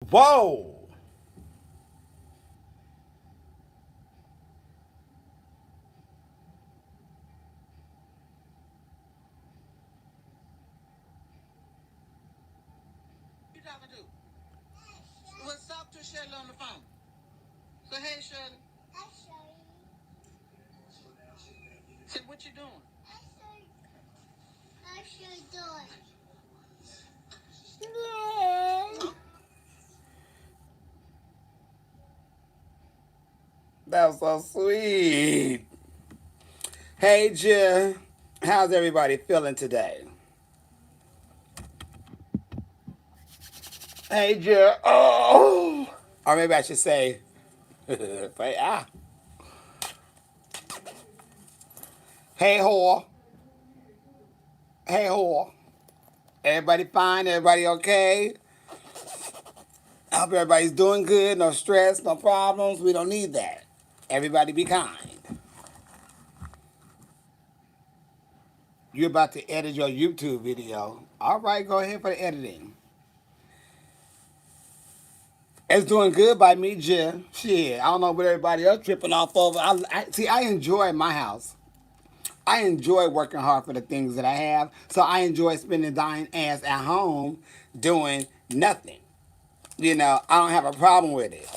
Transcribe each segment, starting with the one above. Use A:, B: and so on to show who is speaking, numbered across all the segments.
A: Whoa!
B: You talking to? What's up to Shirley on the phone? So hey Shirley. Say what you doing?
A: That was so sweet. Hey, Jill. How's everybody feeling today? Hey, Jill. Oh! Or maybe I should say, ah. Hey, whore. Hey, whore. Everybody fine? Everybody okay? I hope everybody's doing good. No stress, no problems. We don't need that. Everybody be kind. You're about to edit your YouTube video. All right, go ahead for the editing. It's doing good by me, Jill. Shit, I don't know what everybody else tripping off over. See, I enjoy my house. I enjoy working hard for the things that I have. So I enjoy spending dying ass at home doing nothing. I don't have a problem with it.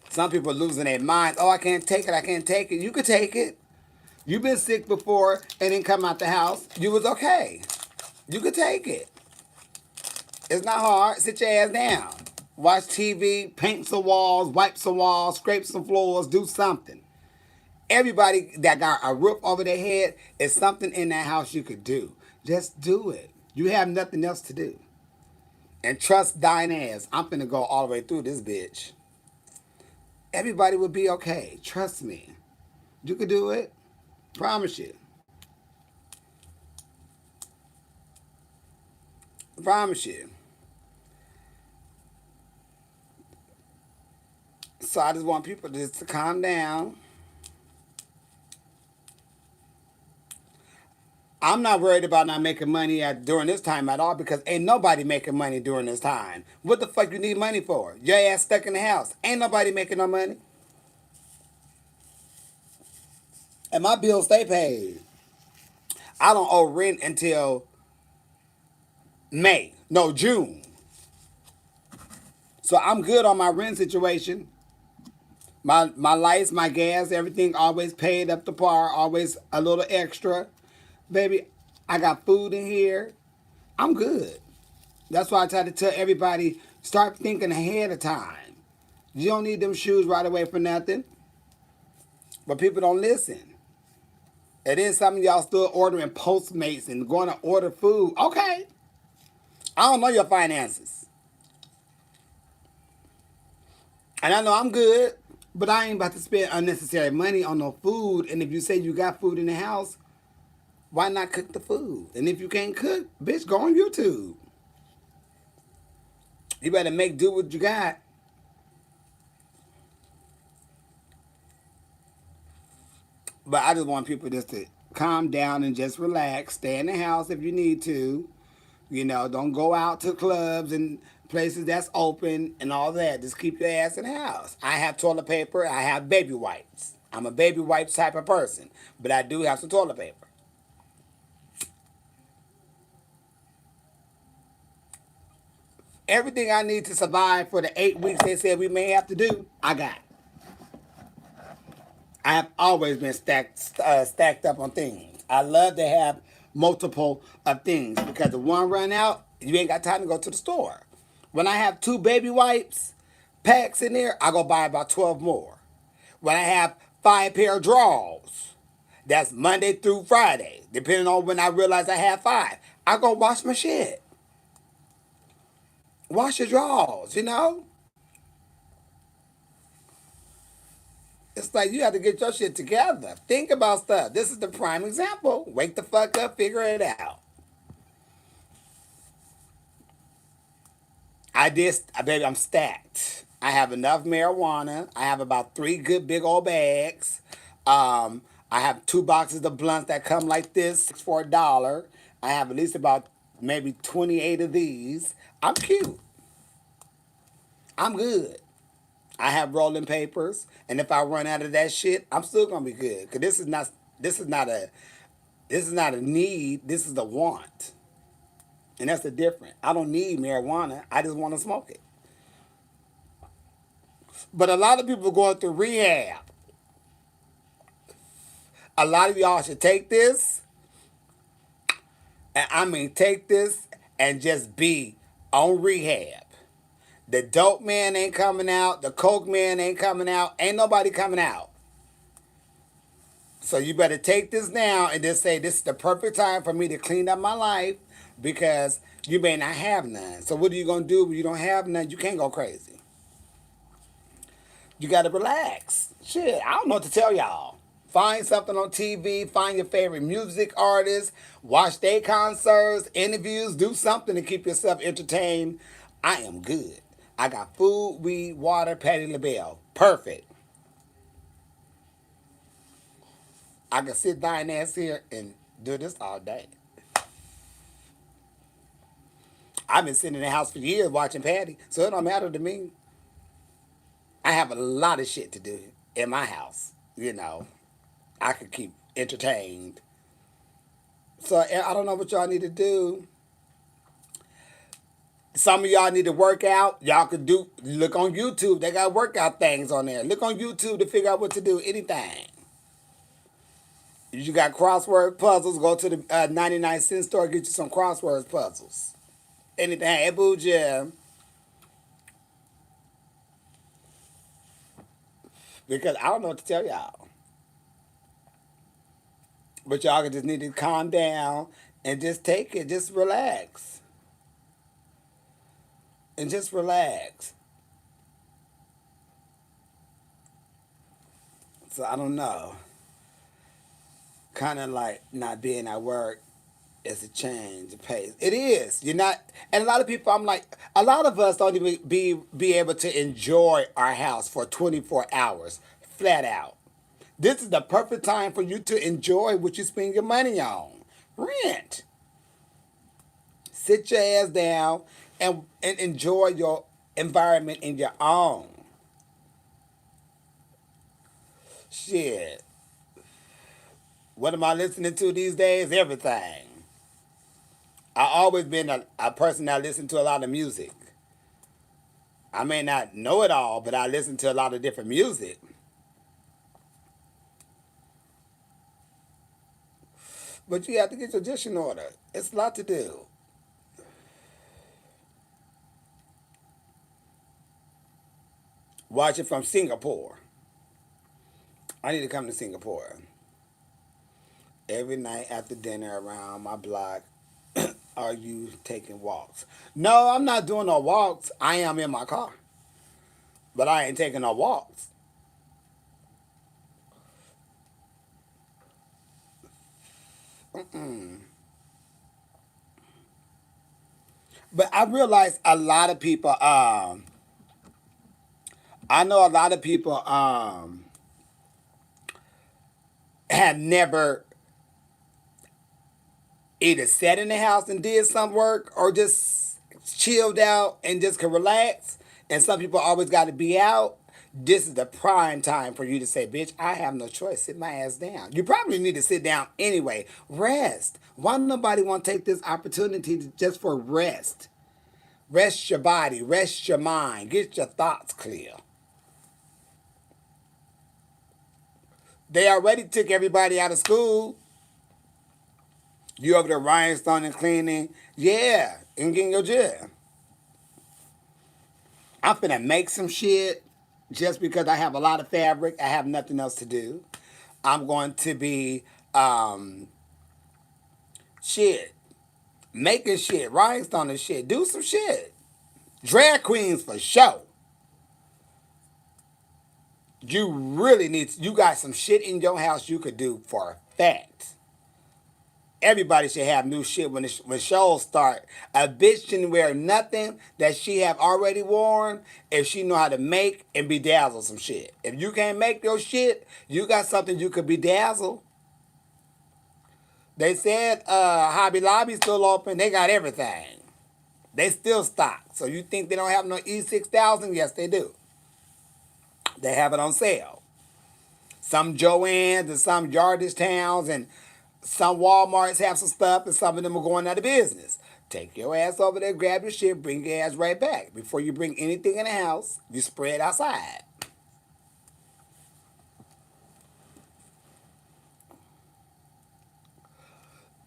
A: Some people are losing their minds. Oh, I can't take it. I can't take it. You could take it. You've been sick before and didn't come out the house. You was okay. You could take it. It's not hard. Sit your ass down. Watch TV, paint some walls, wipe some walls, scrape some floors, do something. Everybody that got a roof over their head is something in that house you could do. Just do it. You have nothing else to do. And trust thine ass. I'm finna go all the way through this bitch. Everybody will be okay. Trust me. You could do it. Promise you. Promise you. So I just want people just to calm down. I'm not worried about not making money during this time at all because ain't nobody making money during this time. What the fuck you need money for? Your ass stuck in the house. Ain't nobody making no money. And my bills stay paid. I don't owe rent until May. No, June. So I'm good on my rent situation. My lights, my gas, everything always paid up to par, always a little extra. Baby, I got food in here. I'm good. That's why I try to tell everybody start thinking ahead of time. You don't need them shoes right away for nothing. But people don't listen. And then some of y'all still ordering Postmates and going to order food. Okay. I don't know your finances. And I know I'm good, but I ain't about to spend unnecessary money on no food. And if you say you got food in the house, why not cook the food? And if you can't cook, bitch, go on YouTube. You better make do what you got. But I just want people just to calm down and just relax. Stay in the house if you need to. Don't go out to clubs and places that's open and all that. Just keep your ass in the house. I have toilet paper. I have baby wipes. I'm a baby wipes type of person. But I do have some toilet paper. Everything I need to survive for the 8 weeks they said we may have to do, I got. I have always been stacked up on things. I love to have multiple of things because if one run out, you ain't got time to go to the store. When I have two baby wipes packs in there, I go buy about 12 more. When I have 5 pair of drawers, that's Monday through Friday, depending on when I realize I have five, I go wash my shit. Wash your drawers. It's like you have to get your shit together. Think about stuff. This is the prime example. Wake the fuck up, figure it out. Baby, I'm stacked. I have enough marijuana. I have about 3 good big old bags. I have 2 boxes of blunts that come like this for $1. I have at least about maybe 28 of these. I'm cute. I'm good. I have rolling papers, and if I run out of that shit, I'm still gonna be good. Cause this is not a this is not a need. This is a want, and that's the difference. I don't need marijuana. I just want to smoke it. But a lot of people going through rehab. A lot of y'all should take this, and I mean take this and just be on rehab. The dope man ain't coming out. The coke man ain't coming out. Ain't nobody coming out. So you better take this now and just say this is the perfect time for me to clean up my life because you may not have none. So what are you gonna do when you don't have none? You can't go crazy. You gotta relax. Shit, I don't know what to tell y'all. Find something on TV, find your favorite music artists, watch their concerts, interviews, do something to keep yourself entertained. I am good. I got food, weed, water, Patti LaBelle. Perfect. I can sit down ass here and do this all day. I've been sitting in the house for years watching Patty, so it don't matter to me. I have a lot of shit to do in my house. You know, I could keep entertained. So I don't know what y'all need to do. Some of y'all need to work out. Y'all could do look on YouTube. They got workout things on there. Look on YouTube to figure out what to do. Anything. You got crossword puzzles. Go to the 99-cent store. Get you some crossword puzzles. Anything. Hey, boo, Jim. Because I don't know what to tell y'all. But y'all just need to calm down and just take it. Just relax. And just relax. So I don't know. Kind of like not being at work is a change of pace. It is. You're not, and a lot of people. I'm like, a lot of us don't even be able to enjoy our house for 24 hours flat out. This is the perfect time for you to enjoy what you spend your money on. Rent. Sit your ass down and enjoy your environment in your own. Shit. What am I listening to these days? Everything. I always been a person that listen to a lot of music. I may not know it all, but I listen to a lot of different music. But you have to get your dish in order. It's a lot to do. Watch it from Singapore. I need to come to Singapore. Every night after dinner around my block, are you taking walks? No, I'm not doing no walks. I am in my car. But I ain't taking no walks. But I realize a lot of people, I know a lot of people have never either sat in the house and did some work or just chilled out and just can relax. And some people always got to be out. This is the prime time for you to say, bitch, I have no choice. Sit my ass down. You probably need to sit down anyway. Rest. Why nobody want to take this opportunity just for rest? Rest your body. Rest your mind. Get your thoughts clear. They already took everybody out of school. You over there rhinestone and cleaning. Yeah, and getting your job. I'm finna make some shit just because I have a lot of fabric. I have nothing else to do. I'm going to be shit. Making shit, rhinestone and shit. Do some shit. Drag queens for sure. You really need you got some shit in your house you could do for a fact. Everybody should have new shit when shows start. A bitch can wear nothing that she have already worn if she know how to make and bedazzle some shit. If you can't make your shit, you got something you could bedazzle. They said Hobby Lobby still open. They got everything. They still stock. So you think they don't have no E6000? Yes, they do. They have it on sale. Some Joann's and some Yardage Towns and some Walmarts have some stuff, and some of them are going out of business. Take your ass over there, grab your shit, bring your ass right back. Before you bring anything in the house, you spray it outside.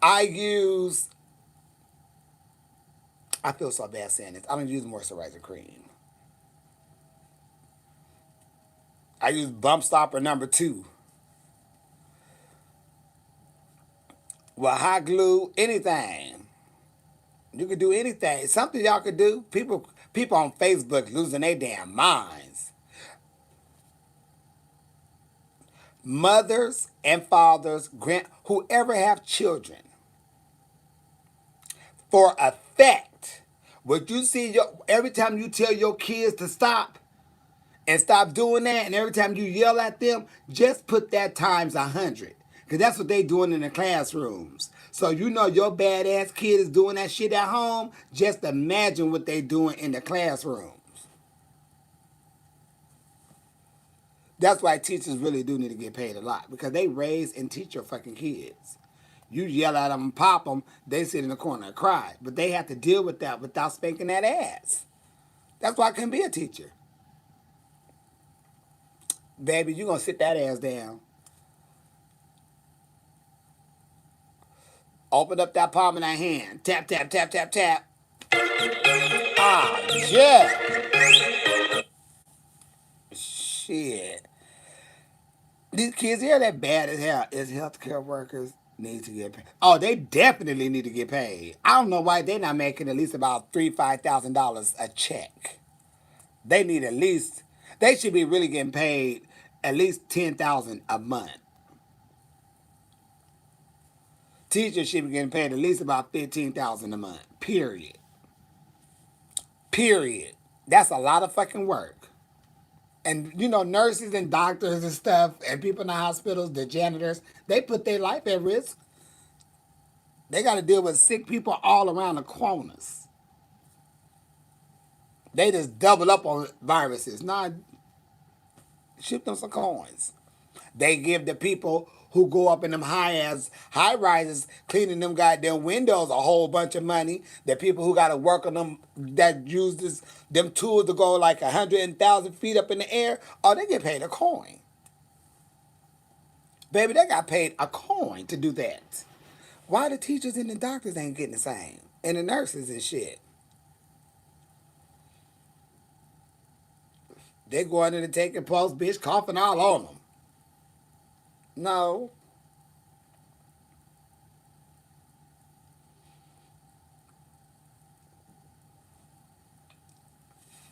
A: I use, I feel so bad saying this. I don't use moisturizer cream. I use Bump Stopper number 2. Well, hot glue, anything. You can do anything. Something y'all could do. People on Facebook losing their damn minds. Mothers and fathers, whoever have children, for a fact, what you see every time you tell your kids to stop and stop doing that, and every time you yell at them, just put that times 100. Because that's what they doing in the classrooms. So you know your badass kid is doing that shit at home. Just imagine what they doing in the classrooms. That's why teachers really do need to get paid a lot. Because they raise and teach your fucking kids. You yell at them and pop them, they sit in the corner and cry. But they have to deal with that without spanking that ass. That's why I couldn't be a teacher. Baby, you gonna sit that ass down. Open up that palm of that hand. Tap, tap, tap, tap, tap. Ah, yeah. Shit. These kids here that bad as hell. Is healthcare workers need to get paid. Oh, they definitely need to get paid. I don't know why they're not making at least about $3,000-$5,000 a check. They need at least. They should be really getting paid at least $10,000 a month. Teachers should be getting paid at least about $15,000 a month. Period. Period. That's a lot of fucking work. And you know, nurses and doctors and stuff, and people in the hospitals, the janitors, they put their life at risk. They got to deal with sick people all around the corners. They just double up on viruses. Nah, shoot them some coins. They give the people who go up in them high rises, cleaning them goddamn windows, a whole bunch of money. The people who got to work on them, that use them tools to go like 100,000 feet up in the air, oh, they get paid a coin. Baby, they got paid a coin to do that. Why the teachers and the doctors ain't getting the same? And the nurses and shit. They going in and taking pulse, bitch, coughing all on them. No.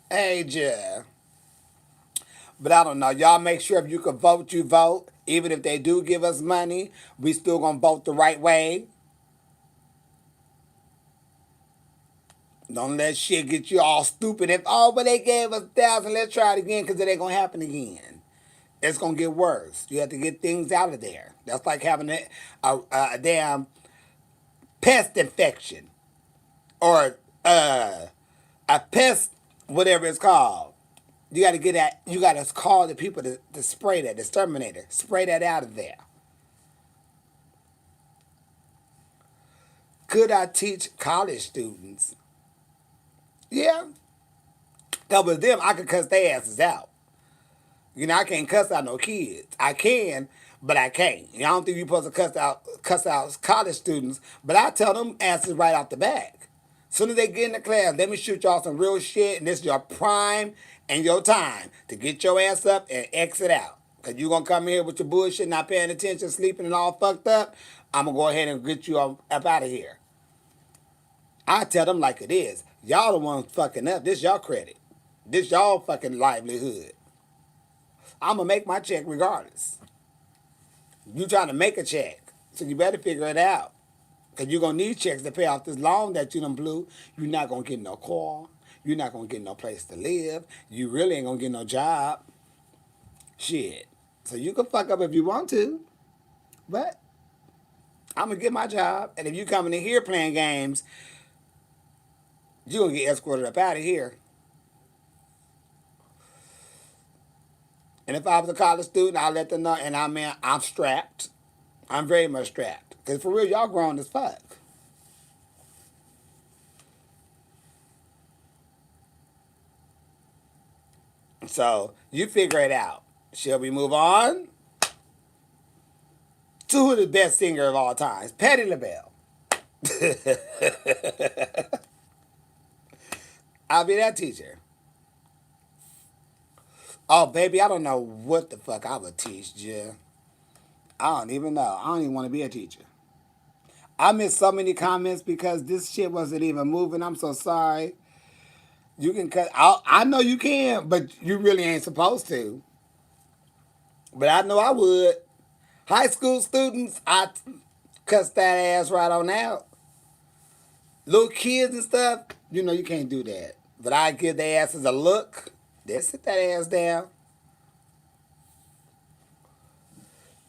A: Hey, yeah. But I don't know. Y'all make sure if you can vote, you vote. Even if they do give us money, we still gonna vote the right way. Don't let shit get you all stupid. If, oh, but they gave us 1,000, let's try it again because it ain't gonna happen again. It's gonna get worse. You have to get things out of there. That's like having a damn pest infection or a pest, whatever it's called. You got to get that. You got to call the people to spray that, the exterminator. Spray that out of there. Could I teach college students? Yeah. Because with them, I could cuss their asses out. You know, I can't cuss out no kids. I can, but I can't. I don't think you're supposed to cuss out college students, but I tell them asses right off the back. As soon as they get in the class, let me shoot y'all some real shit, and this is your prime and your time to get your ass up and exit out. Because you're going to come here with your bullshit, not paying attention, sleeping and all fucked up. I'm going to go ahead and get you up out of here. I tell them like it is. Y'all the ones fucking up. This y'all credit. This y'all fucking livelihood. I'm going to make my check regardless. You trying to make a check. So you better figure it out. Because you're going to need checks to pay off this loan that you done blew. You're not going to get no car. You're not going to get no place to live. You really ain't going to get no job. Shit. So you can fuck up if you want to. But I'm going to get my job. And if you coming in here playing games, You gonna get escorted up out of here. And if I was a college student, I'll let them know. And I mean, I'm strapped. I'm very much strapped. Because for real, y'all grown as fuck. So you figure it out. Shall we move on to who the best singer of all times? Patti LaBelle. I'll be that teacher. Oh, baby, I don't know what the fuck I would teach, Jill. I don't even know. I don't even want to be a teacher. I missed so many comments because this shit wasn't even moving. I'm so sorry. You can cut. I know you can, but you really ain't supposed to. But I know I would. High school students, I cuss that ass right on out. Little kids and stuff, you know you can't do that. But I give their asses a look. They sit that ass down.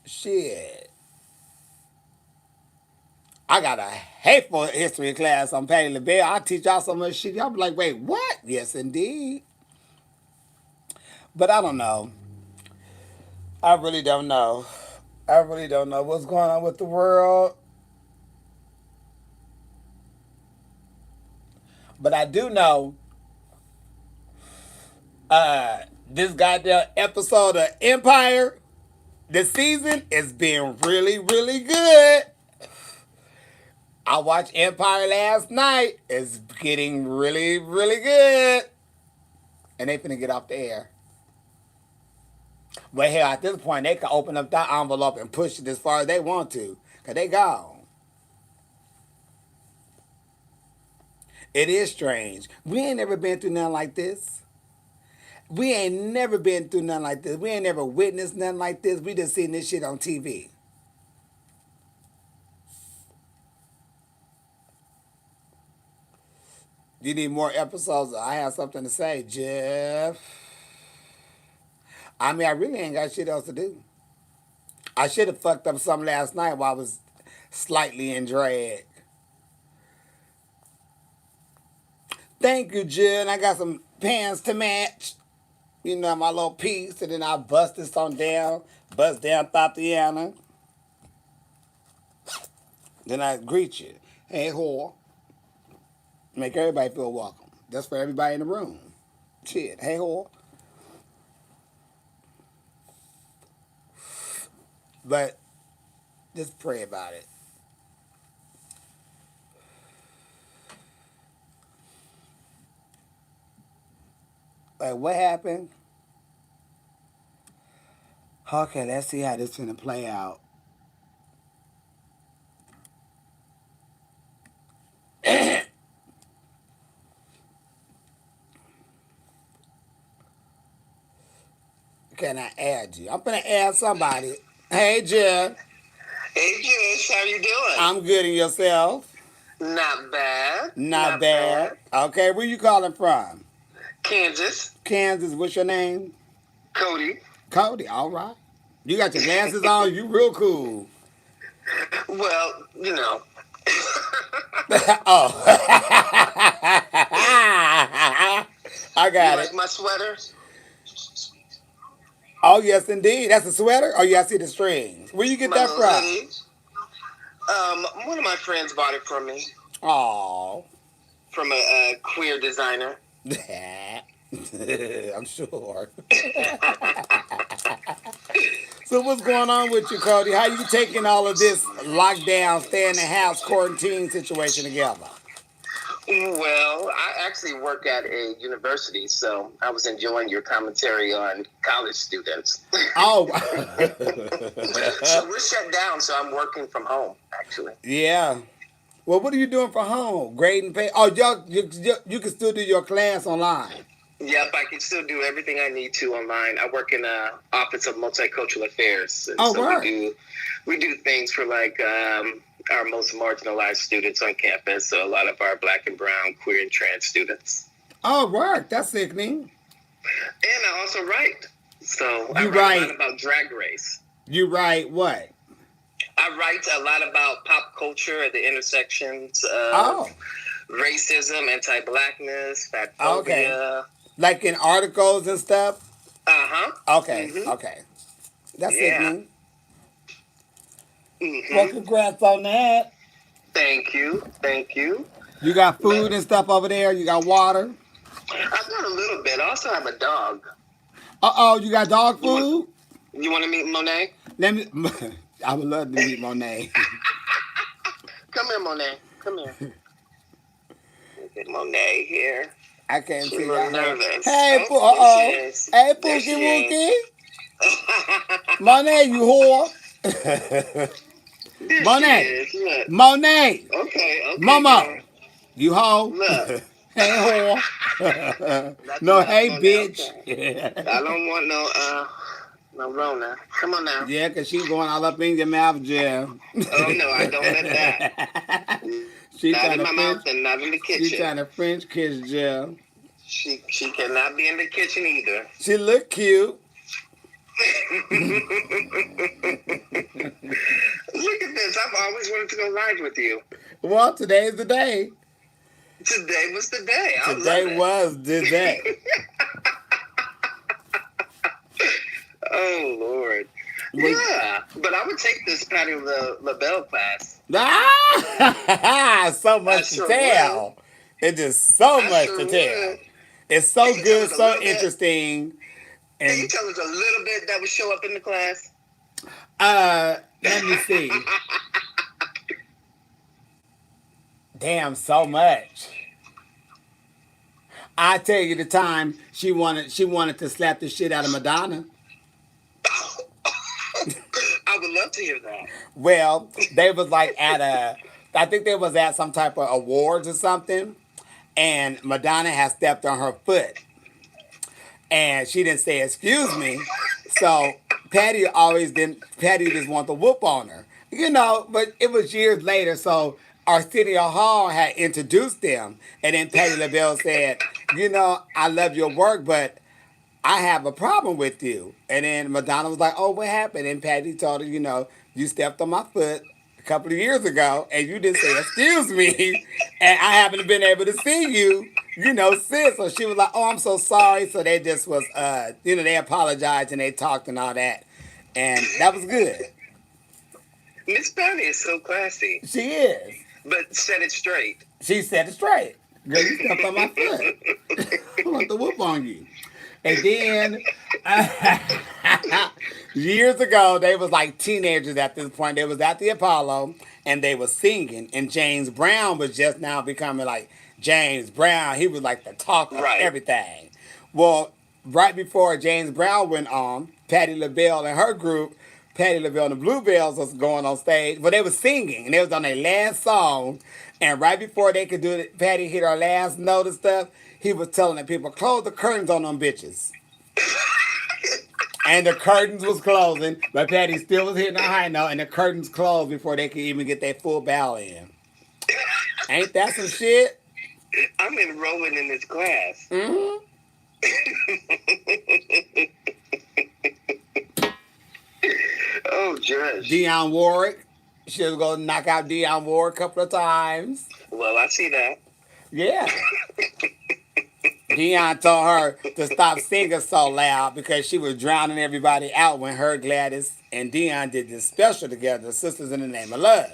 A: Shit. I got a hateful history class on Patti LaBelle. I teach y'all so much shit. Y'all be like, wait, what? Yes, indeed. But I don't know. I really don't know. I really don't know what's going on with the world. But I do know this goddamn episode of Empire this season is being really, really good. I watched Empire last night. It's getting really, really good. And they finna get off the air. But hell, at this point, they can open up that envelope and push it as far as they want to. Because they gone. It is strange. We ain't never been through nothing like this. We ain't never been through nothing like this. We ain't never witnessed nothing like this. We just seen this shit on TV. You need more episodes? I have something to say, Jeff. I mean, I really ain't got shit else to do. I should have fucked up something last night while I was slightly in drag. Thank you, Jill. I got some pants to match. You know, my little piece. And then I bust this on down. Bust down Tatiana. Then I greet you. Hey, whore. Make everybody feel welcome. That's for everybody in the room. Shit. Hey, whore. But just pray about it. Like, what happened? Okay, let's see how this is going to play out. Can I add you? I'm going to add somebody. Hey, Jill.
B: Hey, Jush, how you doing?
A: I'm good, and yourself?
B: Not bad.
A: Not bad. Okay, where you calling from?
B: Kansas.
A: Kansas. What's your name?
B: Cody.
A: Cody. All right. You got your glasses on. You real cool.
B: Well, you know.
A: Oh. I got
B: You
A: it.
B: like my sweater?
A: Oh, yes, indeed. That's a sweater? Oh, yeah, I see the strings. Where you get
B: My
A: that
B: little
A: from?
B: hoodie. One of my friends bought it from me.
A: Oh.
B: From a queer designer.
A: I'm sure. So what's going on with you, Cody? How you taking all of this lockdown, stay in the house, quarantine situation together?
B: Well, I actually work at a university, so I was enjoying your commentary on college students.
A: Oh.
B: So we're shut down, so I'm working from home, actually.
A: Yeah. Well, what are you doing for home? Grading pay? Oh, you can still do your class online.
B: Yep, I can still do everything I need to online. I work in the Office of Multicultural Affairs, and
A: Oh,
B: so
A: right.
B: we do things for like our most marginalized students on campus. So a lot of our Black and Brown, queer, and trans students.
A: Oh, work. That's sickening.
B: And I also write. So I
A: You
B: write a
A: write.
B: lot about Drag Race.
A: You write what?
B: I write a lot about pop culture at the intersections of
A: Oh.
B: racism, anti-blackness, fat
A: Okay.
B: phobia.
A: Like in articles and stuff?
B: Uh-huh.
A: Okay,
B: Mm-hmm.
A: okay. That's
B: Yeah.
A: sickening. Well,
B: Mm-hmm.
A: congrats on that.
B: Thank you. Thank you.
A: You got
B: Man,
A: food and stuff over there. You got water.
B: I've got a little bit. I also have a dog.
A: Uh-oh, you got dog
B: You want
A: food?
B: you want to meet Monet?
A: Let me. I would love to meet Monet.
B: Come here, Monet. Come here. Look at Monet here.
A: I can't
B: She's a
A: see y'all
B: little
A: here.
B: nervous.
A: Hey,
B: Oh, there she
A: uh-oh.
B: is.
A: Hey,
B: There
A: Pookie
B: she is.
A: Wookie. Monet, you whore.
B: There she
A: Monet.
B: is. Look.
A: Monet.
B: Okay, okay, girl.
A: Momo. You hoe.
B: Look.
A: Hey, whore.
B: That's
A: No,
B: enough,
A: hey,
B: Monet.
A: bitch.
B: Okay. I don't want no Rona. Come on now.
A: Yeah, because she going all up in your mouth, Jim.
B: Oh no, I don't let that.
A: She
B: Not
A: trying
B: in
A: to
B: my mouth
A: French.
B: and not in the
A: She
B: kitchen.
A: trying to French kiss Jim.
B: She cannot be in the kitchen either.
A: She look cute.
B: Look at this. I've always wanted to go live with you.
A: Well, today's the day.
B: Today was the day. I
A: Today
B: love it.
A: was the day.
B: Oh Lord. Yeah, but I would take this Patty LaBelle class.
A: Ah, so
B: I
A: much to
B: sure would.
A: tell. It's just so
B: I
A: much
B: sure
A: to tell.
B: would.
A: It's
B: Can
A: so
B: you tell
A: good,
B: us a
A: so
B: little bit?
A: interesting.
B: Can you
A: And
B: tell us a little bit that would show up in the class?
A: let me see. Damn, so much. I tell you the time she wanted to slap the shit out of Madonna.
B: I would love to hear that.
A: Well, they was like at I think they was at some type of awards or something, and Madonna had stepped on her foot, and she didn't say excuse me. So Patty always didn't. Patty just want to whoop on her, But it was years later, so Arsenio Hall had introduced them, and then Patty LaBelle said, I love your work, but I have a problem with you. And then Madonna was like, oh, what happened? And Patty told her, you stepped on my foot a couple of years ago and you didn't say, excuse me. And I haven't been able to see you, since. So she was like, oh, I'm so sorry. So they just was, they apologized and they talked and all that. And that was good.
B: Miss Patty is so classy,
A: She is.
B: but set it straight.
A: She said it straight. Girl, you stepped on my foot. I want to whoop on you. And then years ago, they was like teenagers at this point. They was at the Apollo and they was singing. And James Brown was just now becoming like James Brown. He was like the talk of
B: Right.
A: everything. Well, right before James Brown went on, Patti LaBelle and her group, Patti LaBelle and the Bluebells was going on stage. But they was singing and they was on their last song. And right before they could do it, Patty hit her last note and stuff. He was telling the people, close the curtains on them bitches. And the curtains was closing, but Patty still was hitting a high note, and the curtains closed before they could even get their full bow in. Ain't that some shit?
B: I'm enrolling in this class.
A: Mm-hmm.
B: Oh, Judge.
A: Dionne Warwick. She was going to knock out Dionne Warwick a couple of times.
B: Well, I see that.
A: Yeah. Dionne told her to stop singing so loud because she was drowning everybody out when her, Gladys, and Dionne did this special together, Sisters in the Name of Love.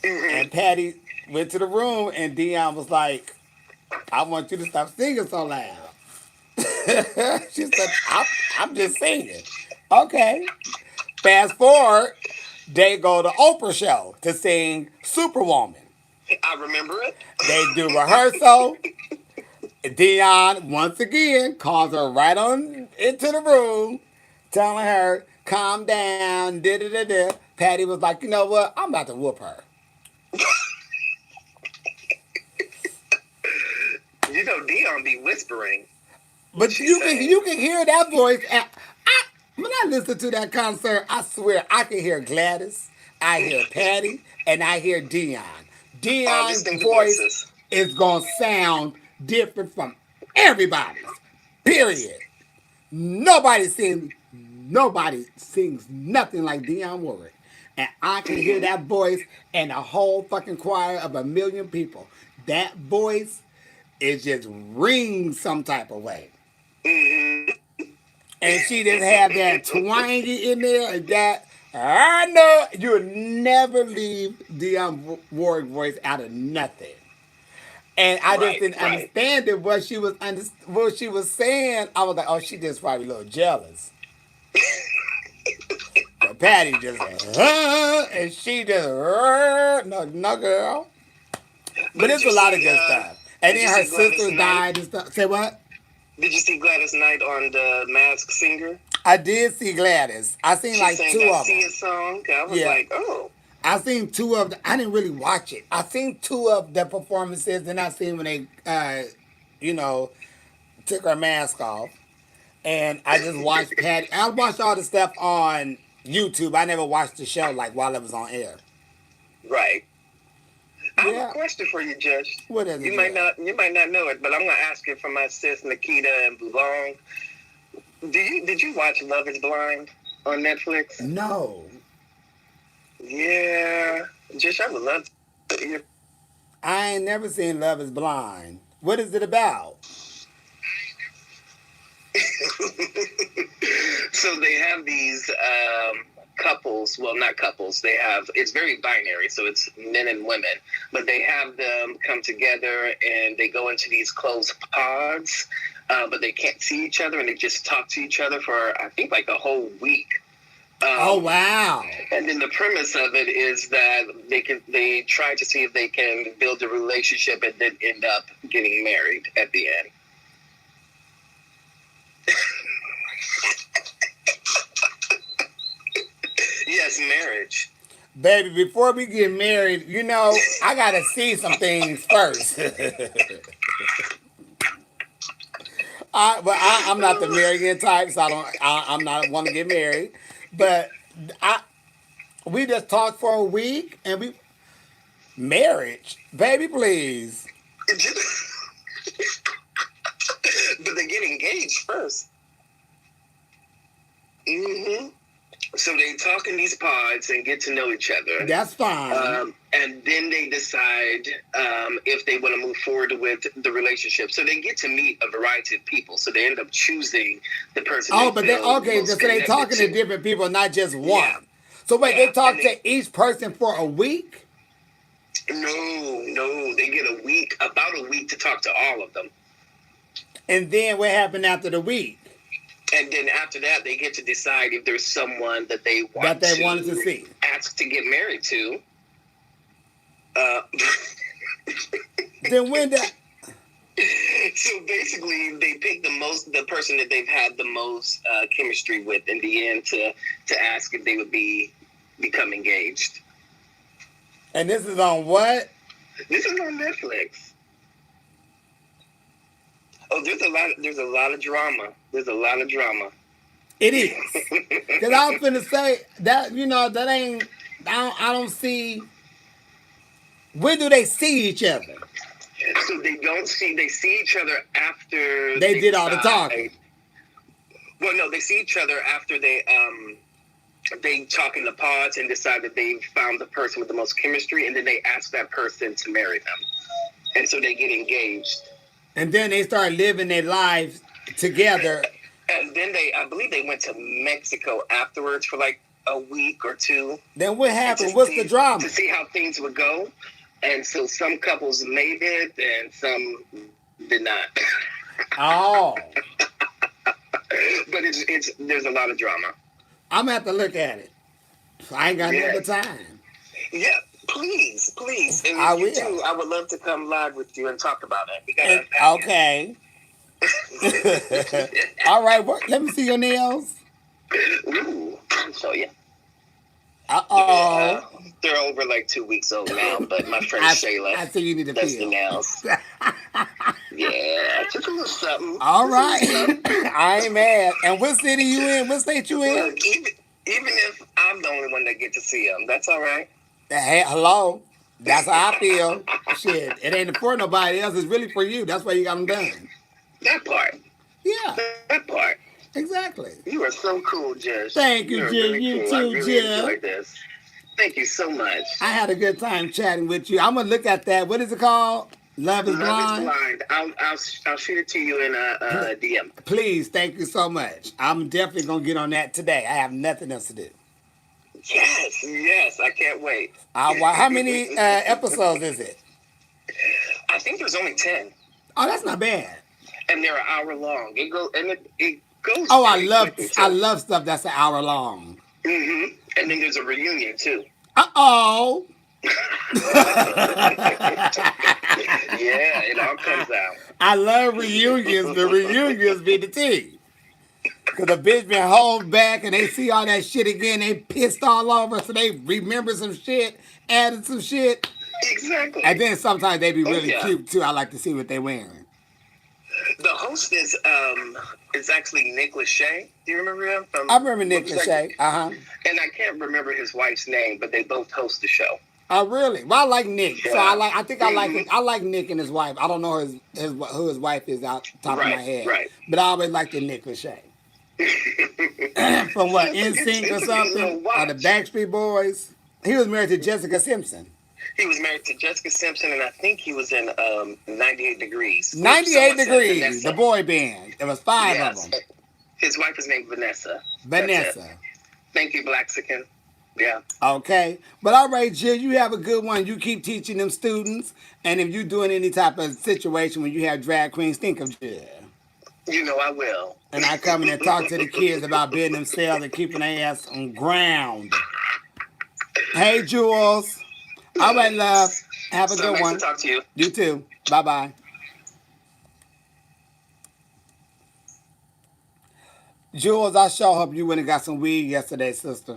B: Mm-hmm.
A: And Patty went to the room and Dionne was like, I want you to stop singing so loud. She said, I'm just singing. Okay. Fast forward, they go to Oprah show to sing Superwoman.
B: I remember it.
A: They do rehearsal. Dionne, once again, calls her right on into the room, telling her, calm down, da-da-da-da. Patty was like, you know what? I'm about to whoop her.
B: You know, Dion be whispering.
A: But you can hear that voice. When I listen to that concert, I swear I can hear Gladys, I hear Patty, and I hear Dionne.
B: All
A: Dionne's
B: distinct
A: voice
B: voices.
A: is gonna sound different from everybody's. Period. Nobody sings nothing like Dionne Warwick. And I can hear that voice and a whole fucking choir of 1 million people. that voice, it just rings some type of way.
B: Mm-hmm.
A: And she just have that twangy in there, and that I know you'll never leave Dionne Warwick voice out of nothing. And I just
B: Right,
A: didn't
B: right.
A: understand it. What she was saying. I was like, oh, she just probably a little jealous. But Patty just and she just no, no, girl.
B: But
A: But it's a lot of good stuff. And
B: did you
A: then her
B: see Gladys
A: sister
B: Knight?
A: died and stuff. Say what?
B: Did you see Gladys Knight on the Masked Singer?
A: I did see Gladys. I seen
B: She
A: like
B: sang
A: two
B: that
A: of them.
B: Sia song. I was
A: Yeah.
B: like, oh,
A: I seen two of the, I didn't really watch it. I seen two of the performances, and I seen when they, you know, took her mask off. And I just watched Patty. I watched all the stuff on YouTube. I never watched the show like while it was on air.
B: right. I have a
A: Yeah.
B: question for you, Judge.
A: What is it?
B: You might not know it, but I'm gonna ask it for my sis Nikita and Bulong. Did you watch Love Is Blind on Netflix?
A: No.
B: Yeah, Josh, I would love to hear.
A: I ain't never seen Love Is Blind. What is it about?
B: So they have these couples. Well, not couples. They have. It's very binary. So it's men and women. But they have them come together and they go into these closed pods. But they can't see each other and they just talk to each other for I think like a whole week.
A: Oh wow.
B: And then the premise of it is that they try to see if they can build a relationship and then end up getting married at the end. Yes, marriage.
A: Baby, before we get married, you know, I gotta see some things first. I'm not the marrying type, so I'm not want to get married. But I, we just talked for a week, and we marriage, baby, please.
B: But they get engaged first. Mm-hmm. So they talk in these pods and get to know each other.
A: That's fine.
B: And then they decide if they want to move forward with the relationship. So they get to meet a variety of people. So they end up choosing the person.
A: Oh, but they okay. So they talking to different people, not just one. Yeah. So wait, they talk to each person for a week?
B: No, they get about a week to talk to all of them.
A: And then what happened after the week?
B: And then after that, they get to decide if there's someone that they
A: wanted to see,
B: ask to get married to.
A: Then when that?
B: So basically, they pick the person that they've had the most chemistry with in the end to ask if they would become engaged.
A: And this is on what?
B: This is on Netflix. Oh, there's a lot of drama. There's a lot of drama.
A: It is. Because I was finna say that, that ain't, I don't see, when do they see each other?
B: So they see each other after
A: they did all the talking.
B: Well, no, they see each other after they talk in the pods and decide that they found the person with the most chemistry, and then they ask that person to marry them. And so they get engaged.
A: And then they start living their lives together.
B: And then I believe they went to Mexico afterwards for like a week or two.
A: Then what happened? What's the drama?
B: To see how things would go. And so some couples made it and some did not.
A: Oh.
B: But there's a lot of drama.
A: I'm going to have to look at it. I ain't got no other time.
B: Yeah. Please. And
A: I
B: if you
A: will.
B: do, I would love to come live with you and talk about it. We gotta
A: okay. All right. Let me see your nails.
B: Ooh, I'll show you.
A: Uh-oh.
B: They're over like 2 weeks old now, but my friend Shayla
A: I think you need to
B: does
A: feel
B: the nails. Yeah, just a little something.
A: All right. I ain't mad. And what city you in? What state you in?
B: Look, even if I'm the only one that get to see them, that's all right.
A: Hey, hello. That's how I feel. Shit, it ain't for nobody else. It's really for you. That's why you got them done.
B: That part.
A: Yeah.
B: That part.
A: Exactly.
B: You are so cool, Jess.
A: Thank you, Jess.
B: Really
A: you
B: cool.
A: too,
B: I really
A: Jess.
B: enjoyed this. Thank you so much.
A: I had a good time chatting with you. I'm going to look at that. What is it called? Love is
B: Love is
A: blind.
B: blind. I'll shoot it to you in
A: Pl-
B: a DM.
A: Please, thank you so much. I'm definitely gonna get on that today. I have nothing else to do.
B: Yes, yes, I can't wait.
A: How many episodes is it?
B: I think there's only 10,
A: Oh, that's not bad.
B: and they're an hour long. It goes
A: Oh,
B: pretty quickly
A: I
B: too.
A: love stuff that's an hour long.
B: And then there's a reunion too.
A: Uh-oh.
B: Yeah, it all comes out.
A: I love reunions. The reunions be the tea. Cause the bitch been held back and they see all that shit again. They pissed all over, so they remember some shit, added some shit, and
B: Exactly.
A: then sometimes they be
B: Oh
A: really
B: yeah.
A: cute too. I like to see what they wearing.
B: The host is actually Nick Lachey. Do you remember him
A: I
B: from
A: remember Nick
B: Lachey?
A: Lachey. Uh huh.
B: And I can't remember his wife's name, but they both host the show.
A: Oh really? Well, I like Nick, so
B: Yeah.
A: I think I like him. I like Nick and his wife. I don't know who his wife is out top of my
B: Right,
A: head,
B: right.
A: but I always liked the Nick Lachey. From what, NSYNC or
B: It's a good
A: something,
B: little
A: or the
B: watch.
A: Backstreet Boys. He was married to Jessica Simpson.
B: He was married to Jessica Simpson, and I think he was in 98 Degrees.
A: 98
B: Someone said
A: Degrees,
B: Vanessa.
A: the boy band. There was five of
B: Yes.
A: them.
B: His wife is named Vanessa. That's it.
A: Vanessa.
B: Thank you, Blaxican. Yeah.
A: Okay. But all right, Jill, you have a good one. You keep teaching them students. And if you're doing any type of situation when you have drag queens, think of Jill.
B: You know I will.
A: And I come in and talk to the kids about being themselves and keeping their ass on ground. Hey, Jules. All right, love. Have a
B: So
A: good
B: nice
A: one.
B: to talk to you.
A: You too. Bye-bye. Jules, I sure hope you went and got some weed yesterday, sister.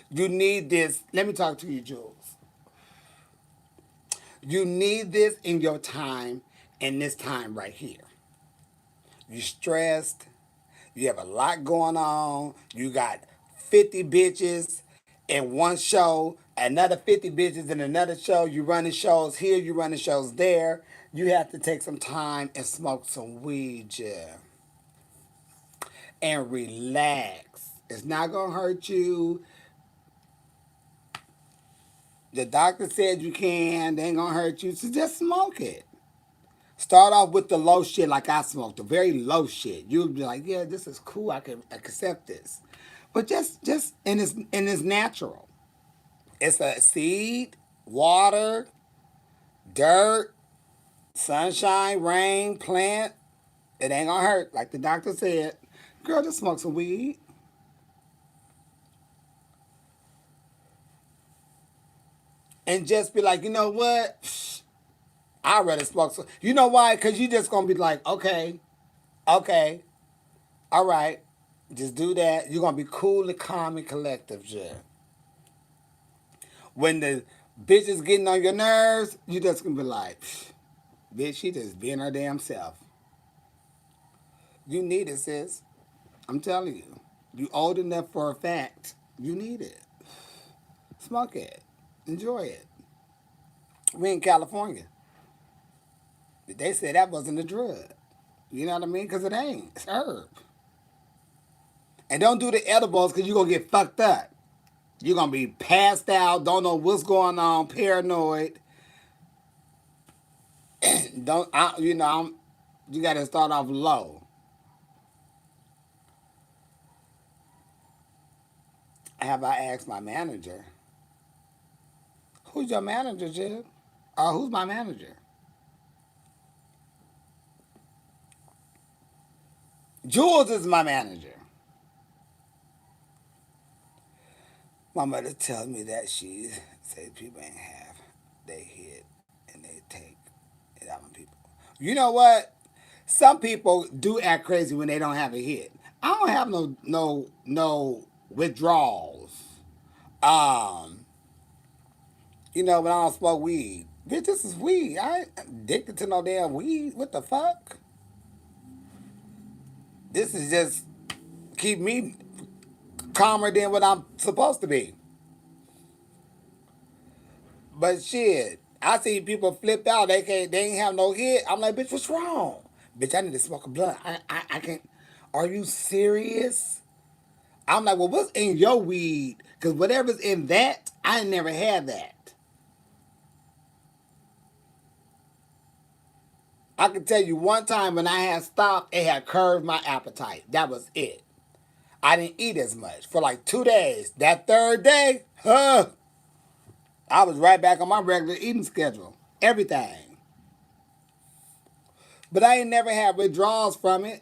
A: You need this. Let me talk to you, Jules. You need this in your time, in this time right here. You stressed. You have a lot going on. You got 50 bitches in one show, another 50 bitches in another show. You running shows here, you running shows there. You have to take some time and smoke some weed, yeah. And relax. It's not gonna hurt you. The doctor said you can. They ain't gonna hurt you. So just smoke it. Start off with the low shit like I smoked, the very low shit. You'll be like, yeah, this is cool. I can accept this. But just and it's natural. It's a seed, water, dirt, sunshine, rain, plant. It ain't gonna hurt, like the doctor said. Girl, just smoke some weed. And just be like, you know what? I'd rather smoke some. You know why? Because you just gonna be like, okay, okay, all right, just do that. You're gonna be cool and calm and collective, yeah. When the bitch is getting on your nerves, you just gonna be like, bitch, she just being her damn self. You need it, sis. I'm telling you. You old enough for a fact. You need it. Smoke it. Enjoy it. We in California. They said that wasn't a drug. You know what I mean? Because it ain't. It's herb. And don't do the edibles because you're going to get fucked up. You're going to be passed out, don't know what's going on, paranoid. Don't, I, you know, you got to start off low. Have I asked my manager? Who's your manager, Jib? Or who's my manager? Jules is my manager. My mother tells me that she says people ain't have they hit and they take it out on people. You know what? Some people do act crazy when they don't have a hit. I don't have no withdrawals. Um, when I don't smoke weed. Bitch, this is weed. I ain't addicted to no damn weed. What the fuck? This is just keep me calmer than what I'm supposed to be. But shit, I see people flipped out. They ain't have no hit. I'm like, bitch, what's wrong? Bitch, I need to smoke a blunt. I can't. Are you serious? I'm like, well, what's in your weed? Because whatever's in that, I never had that. I can tell you one time when I had stopped, it had curved my appetite. That was it. I didn't eat as much for like 2 days. That third day, I was right back on my regular eating schedule. Everything. But I ain't never had withdrawals from it.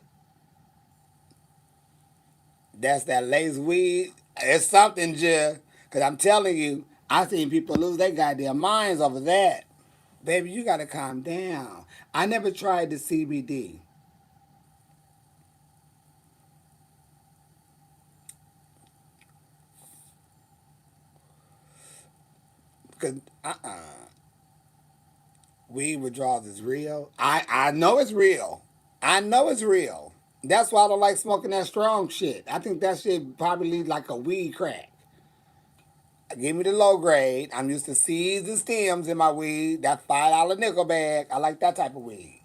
A: That's that lace weed. It's something, just because I'm telling you, I seen people lose their goddamn minds over that. Baby, you gotta calm down. I never tried the CBD. Cause weed withdrawals is real. I know it's real. I know it's real. That's why I don't like smoking that strong shit. I think that shit probably leads like a weed crack. Give me the low grade. I'm used to seeds and stems in my weed. That $5 nickel bag. I like that type of weed.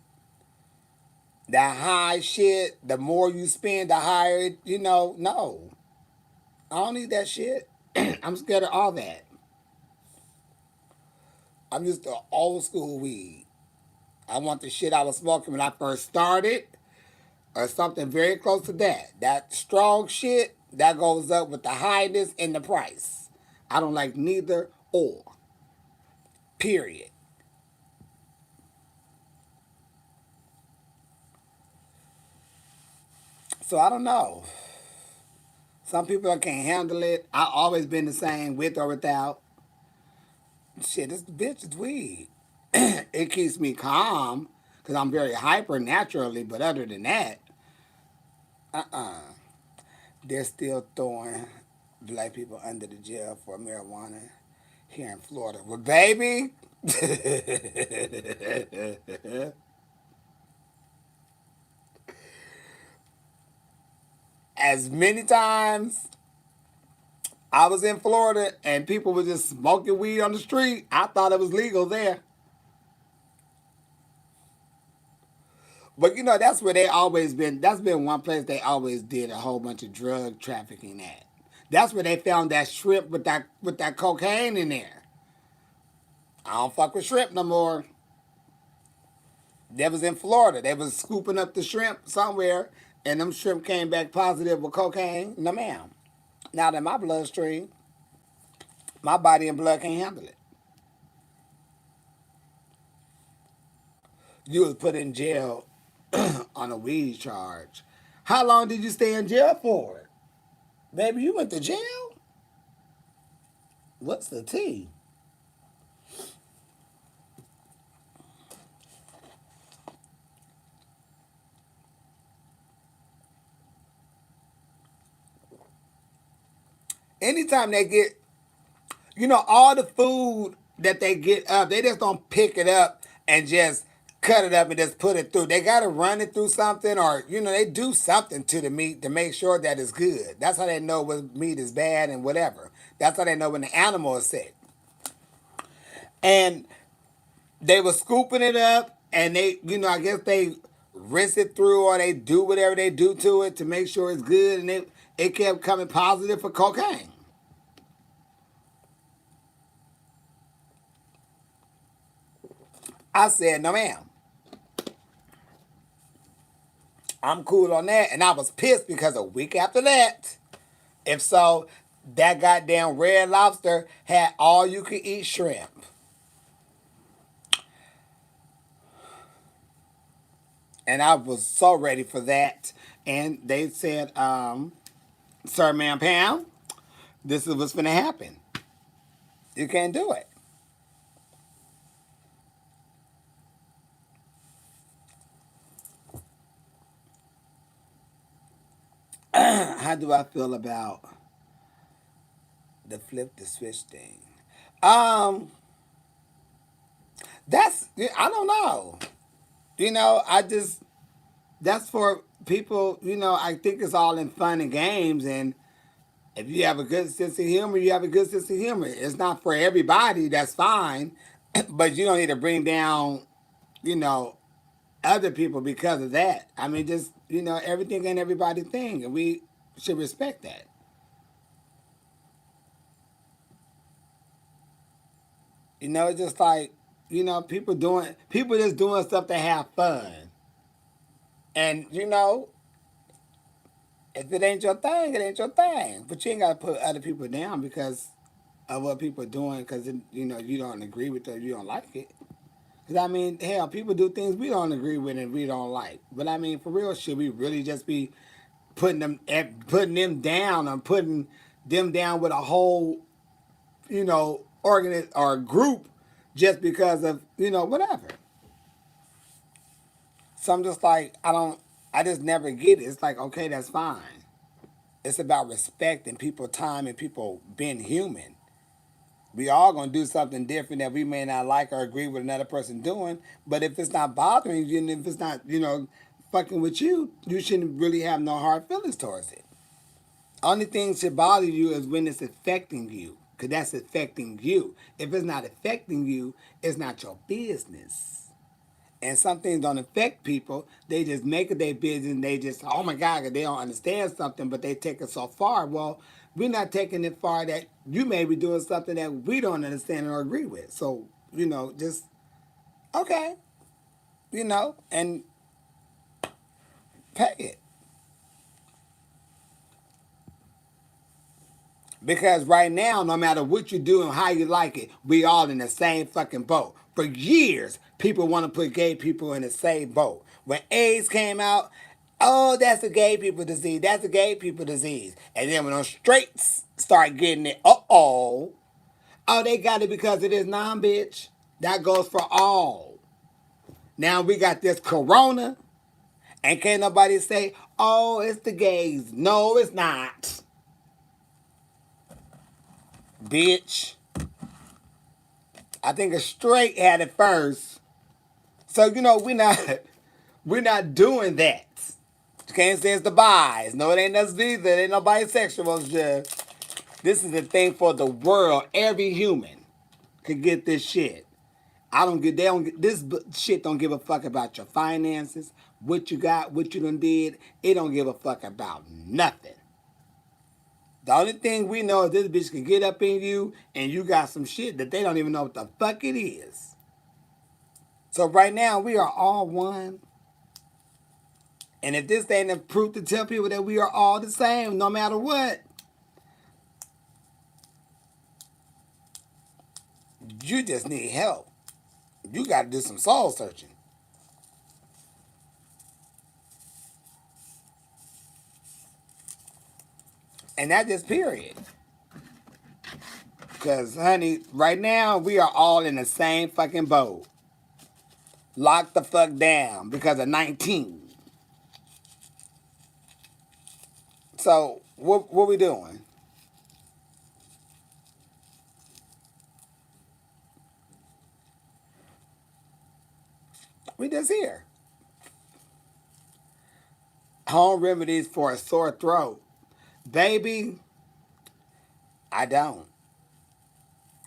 A: That high shit, the more you spend, the higher it, no. I don't need that shit. I'm scared of all that. I'm used to old school weed. I want the shit I was smoking when I first started, or something very close to that. That strong shit, that goes up with the highness and the price. I don't like neither or. Period. So I don't know. Some people can't handle it. I always been the same, with or without. Shit, this bitch is weed. It keeps me calm because I'm very hyper naturally. But other than that, they're still throwing black people under the jail for marijuana here in Florida. Well, baby, as many times I was in Florida and people were just smoking weed on the street, I thought it was legal there. But that's where they always been. That's been one place they always did a whole bunch of drug trafficking at. That's where they found that shrimp with that cocaine in there. I don't fuck with shrimp no more. That was in Florida. They was scooping up the shrimp somewhere, and them shrimp came back positive with cocaine. No, ma'am. Not in my bloodstream. My body and blood can't handle it. You was put in jail on a weed charge. How long did you stay in jail for? Baby, you went to jail? What's the tea? Anytime they get, all the food that they get up, they just don't pick it up and just cut it up and just put it through. They got to run it through something, or, they do something to the meat to make sure that it's good. That's how they know when meat is bad and whatever. That's how they know when the animal is sick. And they were scooping it up, and they, I guess they rinse it through, or they do whatever they do to it to make sure it's good, and it kept coming positive for cocaine. I said, no, ma'am. I'm cool on that. And I was pissed because a week after that, if so, that goddamn Red Lobster had all you could eat shrimp. And I was so ready for that. And they said, Sir, ma'am, Pam, this is what's going to happen. You can't do it. How do I feel about the flip the switch thing? Um, I don't know. I just, that's for people, I think it's all in fun and games. And if you have a good sense of humor, you have a good sense of humor. It's not for everybody, that's fine. But you don't need to bring down, you know, other people because of that. I mean, just, everything ain't everybody's thing. And we should respect that. It's just like, people just doing stuff to have fun. And if it ain't your thing, it ain't your thing. But you ain't gotta put other people down because of what people are doing because you don't agree with it, you don't like it. Because I mean, hell, people do things we don't agree with and we don't like. But I mean, for real, should we really just be putting them down or putting them down with a whole organ or group just because of whatever? So I'm just like, I just never get it. It's like, okay, that's fine. It's about respecting people's time and people being human. We all gonna do something different that we may not like or agree with another person doing. But if it's not bothering you and if it's not, fucking with you, you shouldn't really have no hard feelings towards it. Only thing should bother you is when it's affecting you. Cause that's affecting you. If it's not affecting you, it's not your business. And some things don't affect people. They just make it their business and they just, oh my God, they don't understand something, but they take it so far. Well, we're not taking it far that you may be doing something that we don't understand or agree with. So, just, okay, and pay it. Because right now, no matter what you do and how you like it, we all in the same fucking boat. For years, people want to put gay people in the same boat. When AIDS came out, oh, that's a gay people disease. That's a gay people disease. And then when those straights start getting it, oh, they got it because it is non-bitch. That goes for all. Now we got this corona, and can't nobody say, oh, it's the gays. No, it's not. Bitch. I think a straight had it first. So we're not doing that. You can't say it's the bis. No, it ain't us either. It ain't no bisexuals. This is a thing for the world. Every human could get this shit. I don't get. They don't get this shit. Don't give a fuck about your finances, what you got, what you done did. It don't give a fuck about nothing. The only thing we know is this bitch can get up in you and you got some shit that they don't even know what the fuck it is. So right now we are all one. And if this ain't a proof to tell people that we are all the same, no matter what, you just need help. You got to do some soul searching. And that just period. Because, honey, right now we are all in the same fucking boat. Locked the fuck down because of 19. So, what we doing? We just here. Home remedies for a sore throat. Baby, I don't.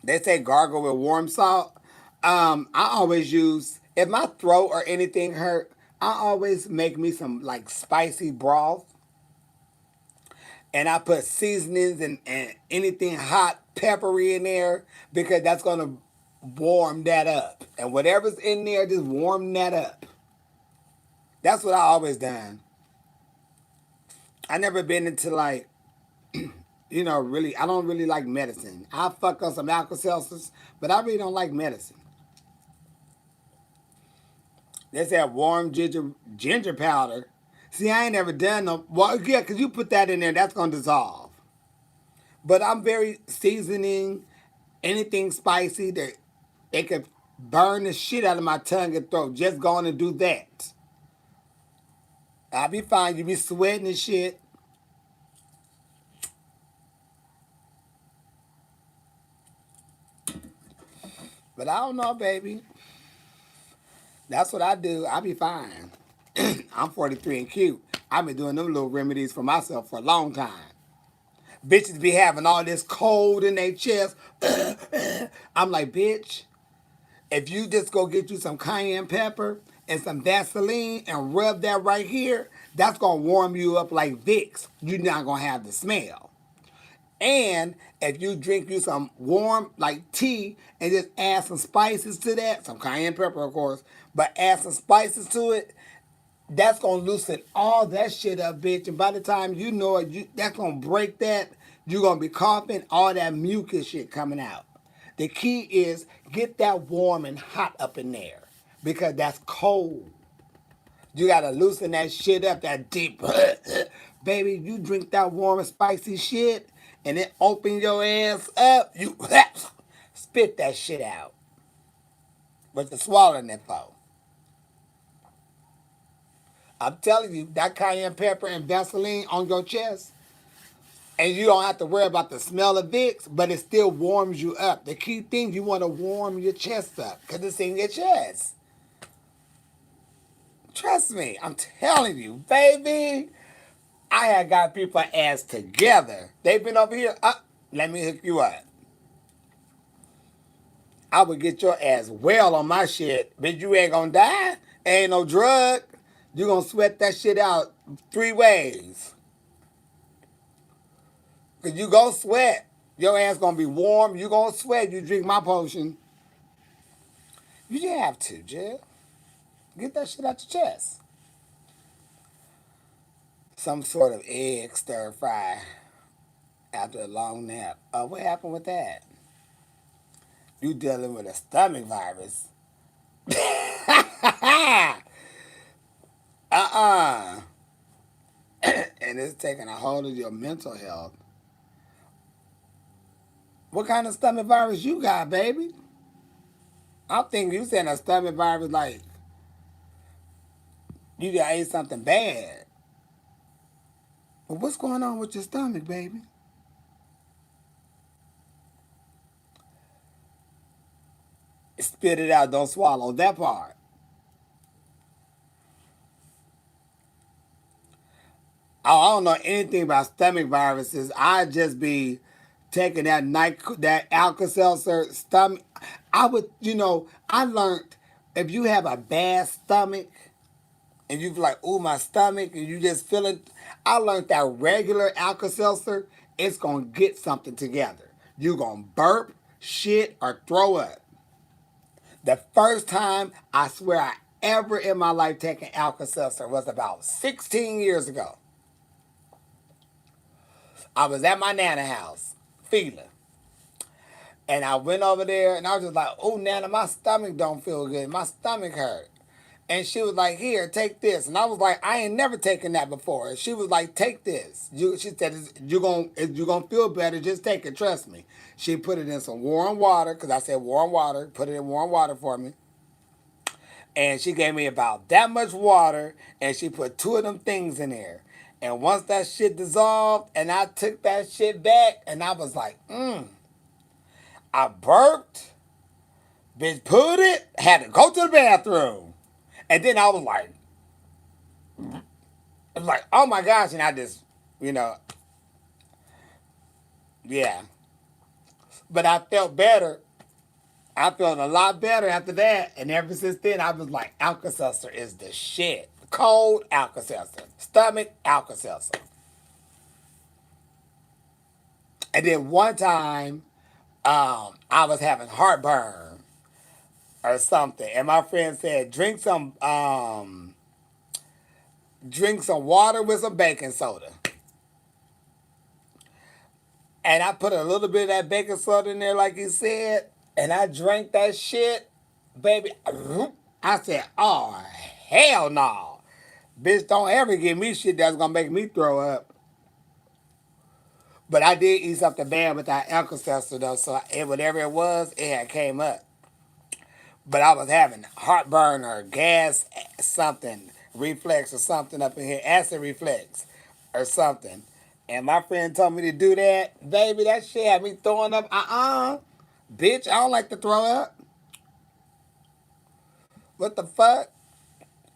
A: They say gargle with warm salt. I always use, if my throat or anything hurt, I always make me some like spicy broth. And I put seasonings and anything hot, peppery in there because that's going to warm that up. And whatever's in there, just warm that up. That's what I always done. I never been into like, really, I don't really like medicine. I fuck on some Alka-Seltzers, but I really don't like medicine. They said warm ginger powder. See, I ain't never done no. Well, yeah, because you put that in there, that's gonna dissolve. But I'm very seasoning, anything spicy that it could burn the shit out of my tongue and throat. Just going to do that. I'll be fine. You be sweating and shit. But I don't know, baby. That's what I do. I be fine. I'm 43 and cute. I've been doing them little remedies for myself for a long time. Bitches be having all this cold in their chest. I'm like, bitch, if you just go get you some cayenne pepper and some Vaseline and rub that right here, that's going to warm you up like Vicks. You're not going to have the smell. And if you drink you some warm like tea and just add some spices to that, some cayenne pepper of course, but add some spices to it, that's gonna loosen all that shit up, bitch. And by the time you know it, that's gonna break that. You're gonna be coughing, all that mucus shit coming out. The key is get that warm and hot up in there because that's cold. You gotta loosen that shit up, that deep. Baby, you drink that warm and spicy shit and it open your ass up, you spit that shit out. What you swallowing it for? I'm telling you, that cayenne pepper and Vaseline on your chest, and you don't have to worry about the smell of Vicks, but it still warms you up. The key thing, you want to warm your chest up because it's in your chest. Trust me, I'm telling you, baby. I had got people ass together. They've been over here. Let me hook you up. I would get your ass well on my shit. Bitch, you ain't gonna die. Ain't no drug. You gonna sweat that shit out 3 ways. Cause you gonna sweat. Your ass gonna be warm. You gonna sweat. You drink my potion. You just have to, Jill. Get that shit out your chest. Some sort of egg stir fry after a long nap. What happened with that? You dealing with a stomach virus. uh-uh. And it's taking a hold of your mental health. What kind of stomach virus you got, baby? I'm thinking you saying a stomach virus like you got ate something bad. But what's going on with your stomach, baby? Spit it out, don't swallow that part. Oh, I don't know anything about stomach viruses. I just be taking that Alka Seltzer stomach. I learned if you have a bad stomach and you like, ooh, my stomach, and you just feeling, I learned that regular Alka Seltzer, it's gonna get something together. You gonna burp, shit, or throw up. The first time I swear I ever in my life taken Alka Seltzer was about 16 years ago. I was at my Nana house, feeling. And I went over there and I was just like, oh, Nana, my stomach don't feel good. My stomach hurt. And she was like, here, take this. And I was like, I ain't never taken that before. And she was like, take this. She said, you're gonna feel better. Just take it. Trust me. She put it in some warm water because I said warm water. Put it in warm water for me. And she gave me about that much water and she put 2 of them things in there. And once that shit dissolved and I took that shit back and I was like, I burped, bitch put it, had to go to the bathroom. And then I was like, oh my gosh. And I just, you know, yeah. But I felt better. I felt a lot better after that. And ever since then, I was like, Alka Seltzer is the shit. Cold Alka Seltzer. Stomach Alka Seltzer. And then one time, I was having heartburn or something, and my friend said, drink some water with some baking soda. And I put a little bit of that baking soda in there, like he said, and I drank that shit, baby. I said, oh, hell no. Bitch, don't ever give me shit that's gonna make me throw up. But I did eat something bad with that Alka Seltzer though, so whatever it was, it had came up. But I was having heartburn or gas, something, reflex or something up in here, acid reflex or something. And my friend told me to do that. Baby, that shit had me throwing up. Bitch, I don't like to throw up. What the fuck?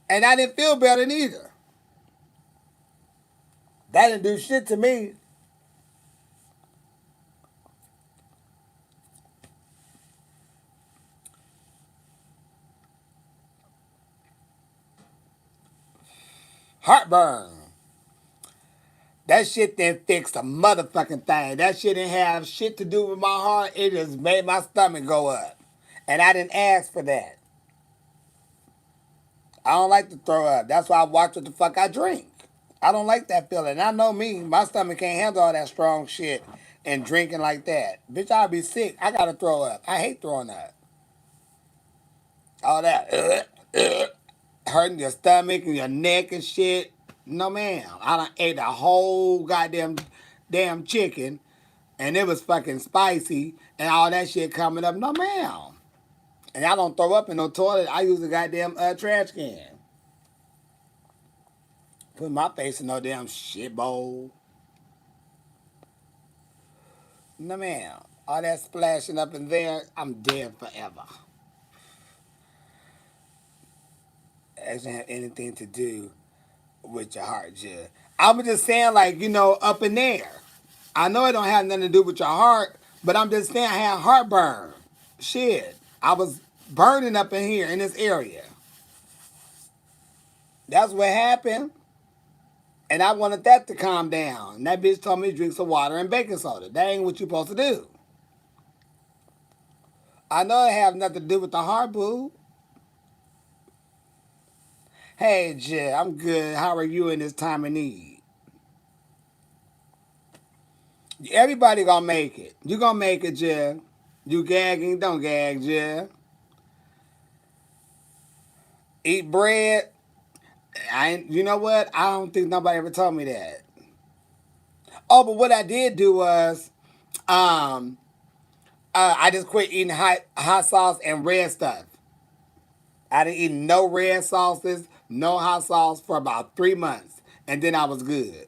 A: And I didn't feel better neither. That didn't do shit to me. Heartburn. That shit didn't fix a motherfucking thing. That shit didn't have shit to do with my heart. It just made my stomach go up. And I didn't ask for that. I don't like to throw up. That's why I watch what the fuck I drink. I don't like that feeling. I know me. My stomach can't handle all that strong shit and drinking like that. Bitch, I'll be sick. I gotta throw up. I hate throwing up. All that hurting your stomach and your neck and shit. No, ma'am. I done ate a whole goddamn damn chicken and it was fucking spicy and all that shit coming up. No, ma'am. And I don't throw up in no toilet. I use a goddamn trash can. Put my face in no damn shit bowl. No, ma'am. All that splashing up in there, I'm dead forever. It doesn't have anything to do with your heart, Judge. I'm just saying, like, up in there. I know it don't have nothing to do with your heart, but I'm just saying I had heartburn. Shit. I was burning up in here in this area. That's what happened. And I wanted that to calm down. And that bitch told me to drink some water and baking soda. That ain't what you supposed to do. I know it have nothing to do with the heart, boo. Hey, Jay, I'm good. How are you in this time of need? Everybody gonna make it. You gonna make it, Jay. You gagging, don't gag, Jay. Eat bread. You know what? I don't think nobody ever told me that. Oh, but what I did do was, um, I just quit eating hot sauce and red stuff. I didn't eat no red sauces, no hot sauce for about 3 months, and then I was good.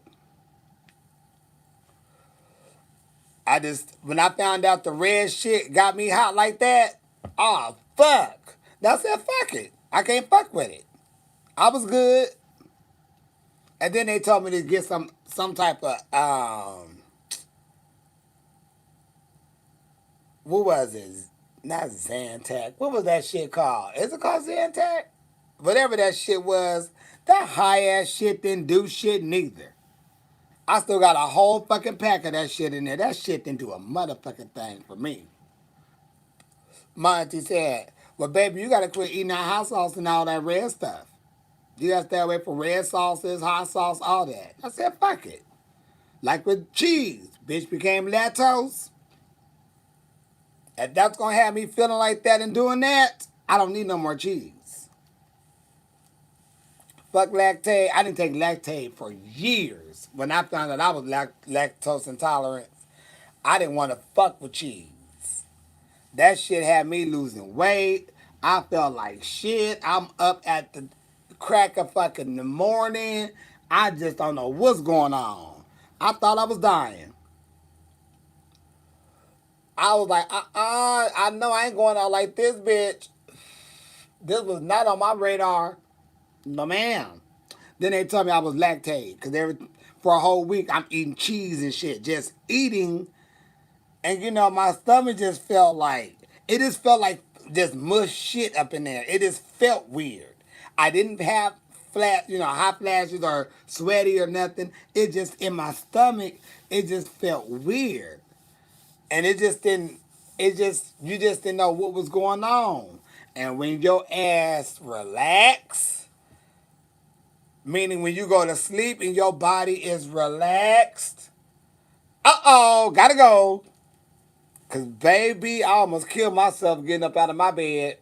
A: When I found out the red shit got me hot like that, oh, fuck. I said, fuck it. I can't fuck with it. I was good. And then they told me to get some type of, what was it? Not Zantac. What was that shit called? Is it called Zantac? Whatever that shit was, that high ass shit didn't do shit neither. I still got a whole fucking pack of that shit in there. That shit didn't do a motherfucking thing for me. My auntie said, well, baby, you gotta quit eating that hot sauce and all that red stuff. You gotta stay away from red sauces, hot sauce, all that. I said, fuck it. Like with cheese. Bitch became lactose. If that's gonna have me feeling like that and doing that, I don't need no more cheese. Fuck lactate. I didn't take lactate for years. When I found out I was lactose intolerant, I didn't want to fuck with cheese. That shit had me losing weight. I felt like shit. I'm up at the crack of fucking the morning. I just don't know what's going on. I thought I was dying. I was like, I know I ain't going out like this, bitch. This was not on my radar. No, ma'am. Then they told me I was lactate because for a whole week I'm eating cheese and shit, just eating. And my stomach just felt like just mush shit up in there. It just felt weird. I didn't have hot flashes or sweaty or nothing. It just in my stomach, it just felt weird. And it just didn't, you just didn't know what was going on. And when your ass relax, meaning when you go to sleep and your body is relaxed, gotta go. Cause baby, I almost killed myself getting up out of my bed.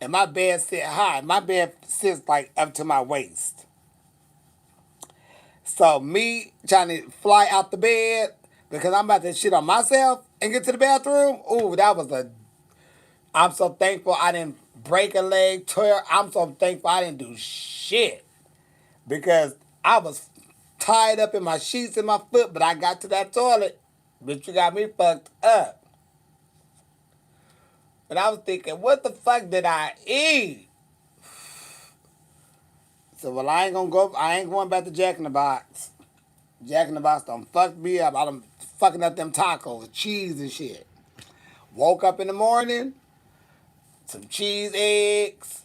A: And my bed sit high. My bed sits like up to my waist. So me trying to fly out the bed because I'm about to shit on myself and get to the bathroom. Ooh, I'm so thankful I didn't break a leg, tear. I'm so thankful I didn't do shit. Because I was tied up in my sheets in my foot, but I got to that toilet. Bitch, you got me fucked up. But I was thinking, what the fuck did I eat? So, well, I ain't going back to Jack in the Box. Jack in the Box done fucked me up. I done fucking up them tacos, cheese and shit. Woke up in the morning, some cheese, eggs,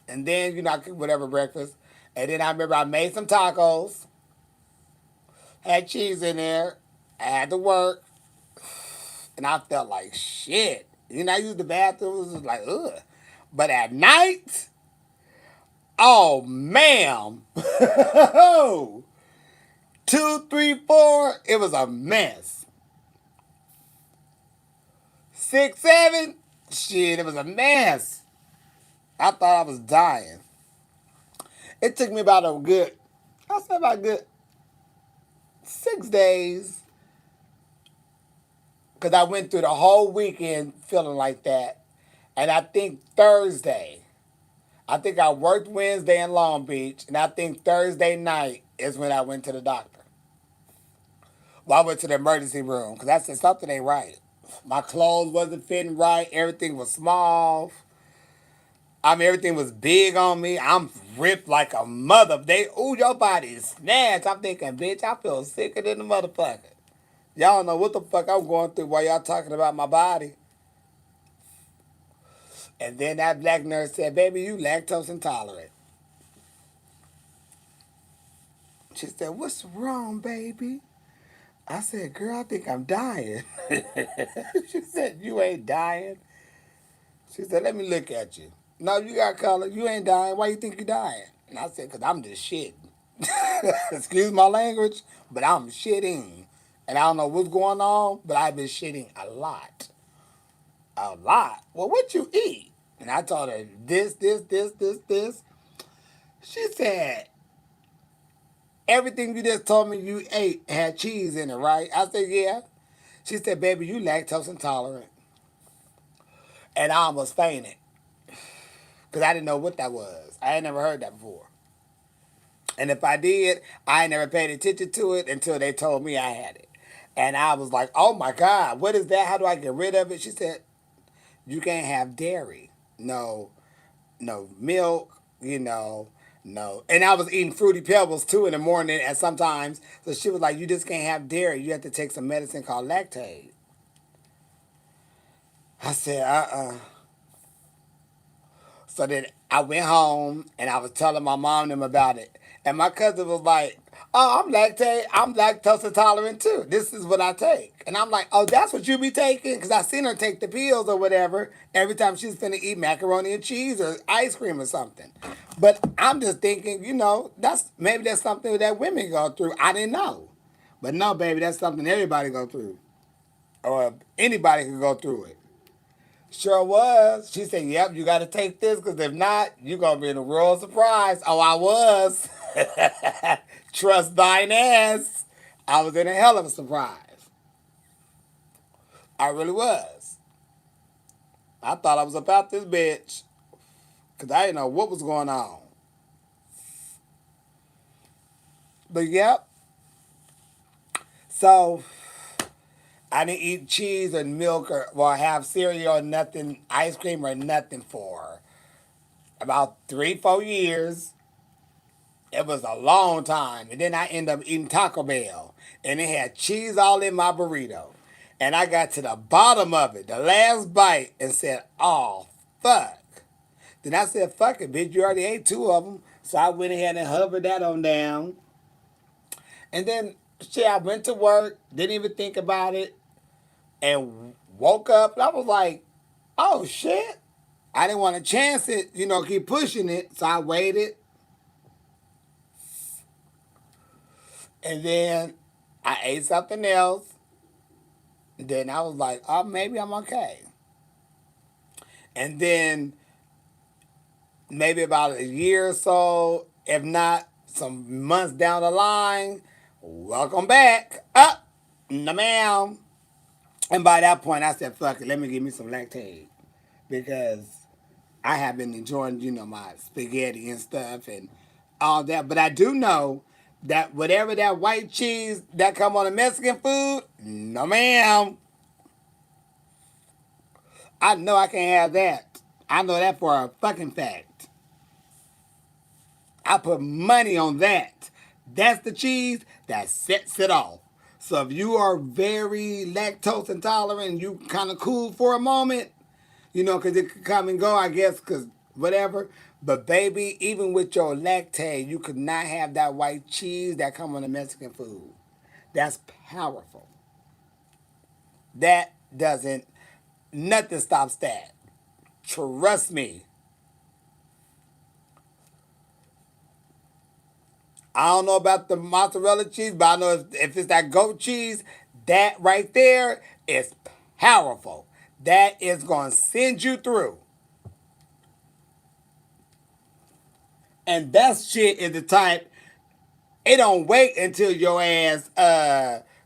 A: and then, I cooked whatever breakfast. And then I remember I made some tacos. had cheese in there. I had to work, and I felt like shit. I used the bathroom. It was just like ugh. But at night, oh man, 2, 3, 4, it was a mess. 6, 7, shit, it was a mess. I thought I was dying. It took me about a good, I say about a good 6 days, because I went through the whole weekend feeling like that. And I think Thursday, I think I worked Wednesday in Long Beach, and I think Thursday night is when I went to the doctor. Well, I went to the emergency room because I said something ain't right. My clothes wasn't fitting right. Everything was small. I mean, everything was big on me. I'm ripped like a mother. Your body is snatched. I'm thinking, bitch, I feel sicker than the motherfucker. Y'all don't know what the fuck I'm going through while y'all talking about my body. And then that black nurse said, baby, you lactose intolerant. She said, what's wrong, baby? I said, girl, I think I'm dying. She said, you ain't dying. She said, let me look at you. No, you got color. You ain't dying. Why you think you dying? And I said, because I'm just shitting. Excuse my language, but I'm shitting. And I don't know what's going on, but I've been shitting a lot. A lot? Well, what you eat? And I told her, this. She said, everything you just told me you ate had cheese in it, right? I said, yeah. She said, baby, you lactose intolerant. And I almost fainted because I didn't know what that was. I had never heard that before. And if I did, I never paid attention to it until they told me I had it. And I was like, oh my God, what is that? How do I get rid of it? She said, you can't have dairy. No, no milk, no. And I was eating Fruity Pebbles too in the morning and sometimes. So she was like, you just can't have dairy. You have to take some medicine called lactate. I said, So then I went home and I was telling my mom and them about it. And my cousin was like, oh, I'm lactose intolerant too. This is what I take. And I'm like, oh, that's what you be taking? Because I seen her take the pills or whatever every time she's finna eat macaroni and cheese or ice cream or something. But I'm just thinking, maybe that's something that women go through. I didn't know. But no, baby, that's something everybody go through. Or anybody can go through it. Sure was. She said, yep, you got to take this because if not, you're going to be in a world surprise. Oh, I was. Trust thine ass. I was in a hell of a surprise. I really was. I thought I was about this bitch because I didn't know what was going on. But yep. So I didn't eat cheese or milk or have cereal or nothing, ice cream or nothing for about 3, 4 years. It was a long time. And then I ended up eating Taco Bell. And it had cheese all in my burrito. And I got to the bottom of it, the last bite, and said, oh, fuck. Then I said, fuck it, bitch. You already ate 2 of them. So I went ahead and hovered that on down. And then, shit, I went to work, didn't even think about it, and woke up. And I was like, oh, shit. I didn't want to chance it, keep pushing it. So I waited. And then I ate something else. And then I was like, oh, maybe I'm okay. And then maybe about a year or so, if not some months down the line, welcome back. Up, no ma'am. And by that point, I said, fuck it, let me give me some lactate. Because I have been enjoying, my spaghetti and stuff and all that. But I do know that whatever that white cheese that come on the Mexican food, no ma'am. I know I can't have that. I know that for a fucking fact. I put money on that. That's the cheese that sets it off. So if you are very lactose intolerant, you kind of cool for a moment, because it could come and go, I guess, because whatever. But baby, even with your lactate, you could not have that white cheese that come on the Mexican food. That's powerful. That doesn't, nothing stops that. Trust me. I don't know about the mozzarella cheese, but I know if it's that goat cheese, that right there is powerful. That is going to send you through. And that shit is the type, it don't wait until your ass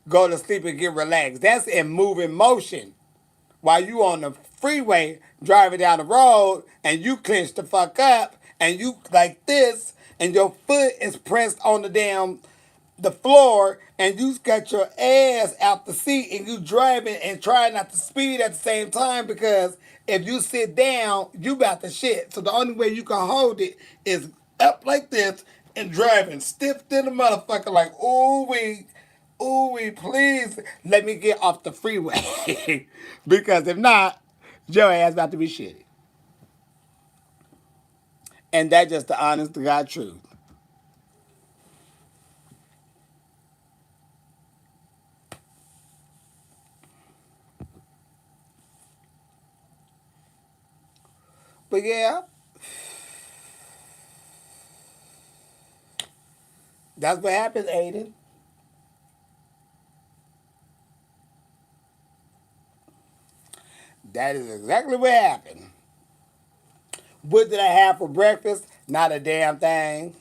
A: go to sleep and get relaxed. That's in moving motion. While you on the freeway driving down the road and you clench the fuck up and you like this and your foot is pressed on the floor and you got your ass out the seat and you driving and trying not to speed at the same time because if you sit down, you about to shit. So the only way you can hold it is up like this and driving stiff to the motherfucker like, ooh we please let me get off the freeway. Because if not, your ass about to be shitty. And that's just the honest to God truth. But yeah, that's what happens, Aiden. That is exactly what happened. What did I have for breakfast? Not a damn thing.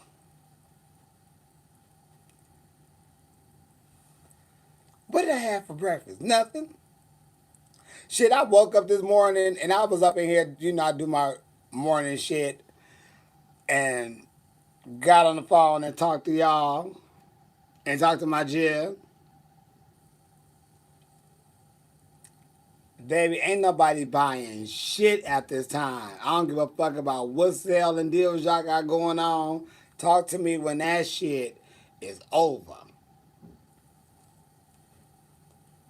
A: What did I have for breakfast? Nothing. Shit, I woke up this morning and I was up in here, I do my morning shit and got on the phone and talked to y'all and talked to my gym. Baby, ain't nobody buying shit at this time. I don't give a fuck about what sale and deals y'all got going on. Talk to me when that shit is over.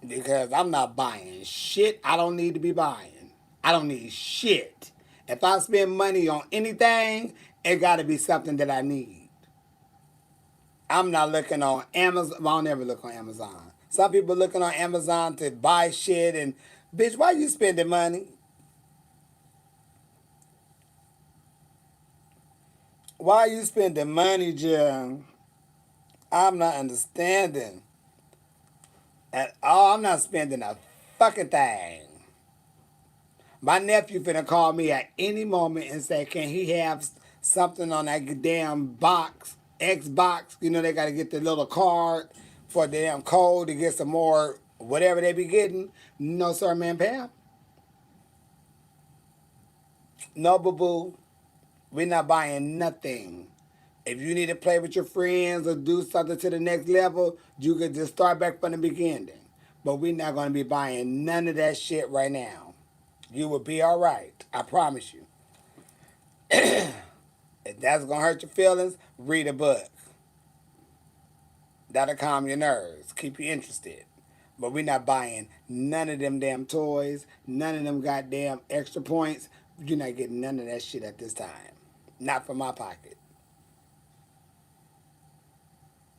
A: Because I'm not buying shit I don't need to be buying. I don't need shit. If I spend money on anything, it got to be something that I need. I'm not looking on Amazon. Well, I'll never look on Amazon. Some people looking on Amazon to buy shit and, bitch, why you spending money? Why are you spending money, Jim? I'm not understanding. At all, I'm not spending a fucking thing. My nephew finna call me at any moment and say, can he have something on that damn box, Xbox? They gotta get the little card for the damn code to get some more whatever they be getting. No, sir, man, Pam. No, boo boo. We're not buying nothing. If you need to play with your friends or do something to the next level, you could just start back from the beginning. But we're not going to be buying none of that shit right now. You will be all right. I promise you. If that's going to hurt your feelings, read a book. That'll calm your nerves, keep you interested. But we're not buying none of them damn toys, none of them goddamn extra points. You're not getting none of that shit at this time. Not from my pocket.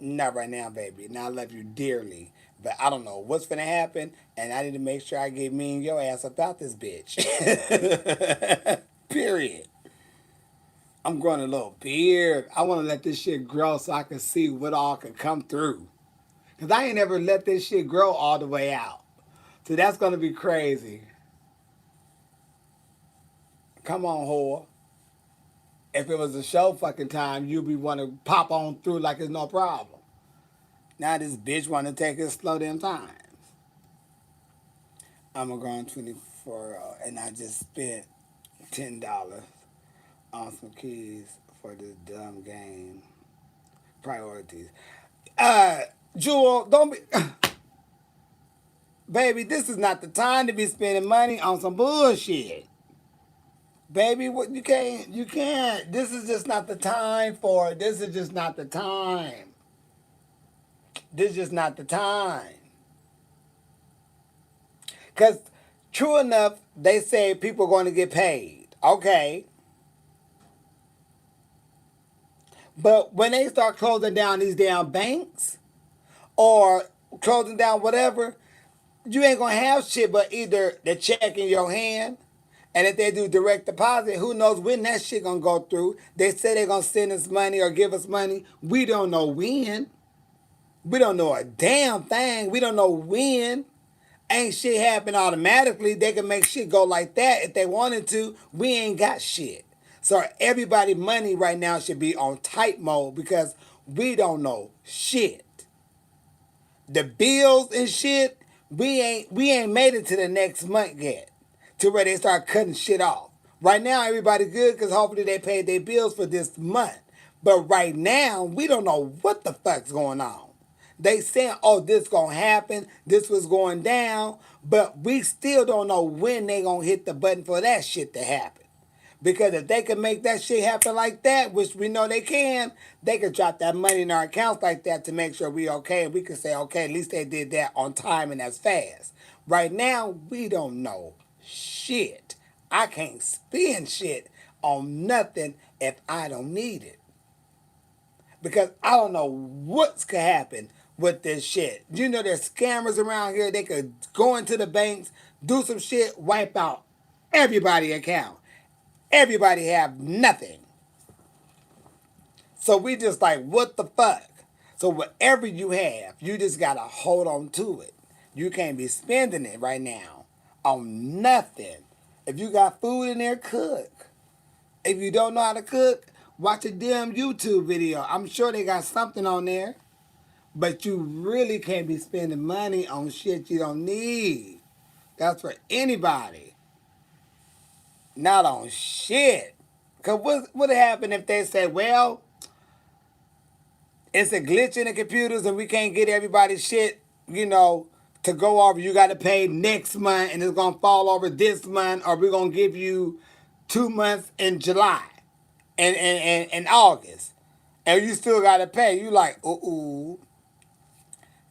A: Not right now, baby. Now I love you dearly. But I don't know what's gonna happen, and I need to make sure I get me and your ass about this bitch. Period. I'm growing a little beard. I want to let this shit grow so I can see what all can come through. Cause I ain't ever let this shit grow all the way out. So that's gonna be crazy. Come on, whore. If it was a show fucking time, you'd be want to pop on through like it's no problem. Now this bitch want to take it slow damn times. I'm a grown 24 and I just spent $10 on some keys for this dumb game. Priorities. Jewel, don't be. Baby, this is not the time to be spending money on some bullshit. Baby, what you can't. This is just not the time for it. This is just not the time. This is just not the time. Because true enough, they say people are going to get paid. Okay. But when they start closing down these damn banks or closing down whatever, you ain't gonna have shit but either the check in your hand, and if they do direct deposit, who knows when that shit gonna go through. They say they gonna send us money or give us money. We don't know when. We don't know a damn thing. We don't know when. Ain't shit happen automatically. They can make shit go like that if they wanted to. We ain't got shit. So everybody money right now should be on tight mode because we don't know shit. The bills and shit, we ain't made it to the next month yet. To where they start cutting shit off. Right now everybody good because hopefully they paid their bills for this month. But right now, we don't know what the fuck's going on. They saying, oh, this gonna happen, this was going down, but we still don't know when they gonna hit the button for that shit to happen. Because if they can make that shit happen like that, which we know they can drop that money in our accounts like that to make sure we okay. And we can say, okay, at least they did that on time and that's fast. Right now, we don't know shit. I can't spend shit on nothing if I don't need it. Because I don't know what's gonna happen with this shit. You know, there's scammers around here. They could go into the banks, do some shit, wipe out everybody's account. Everybody have nothing. So we just like, what the fuck? So whatever you have, you just gotta hold on to it. You can't be spending it right now on nothing. If you got food in there, cook. If you don't know how to cook, watch a damn YouTube video. I'm sure they got something on there. But you really can't be spending money on shit you don't need. That's for anybody. Not on shit. Because what would happen if they say, well, it's a glitch in the computers and we can't get everybody's shit, to go over. You got to pay next month and it's going to fall over this month, or we're going to give you 2 months in July and August. And you still got to pay. You like, ooh,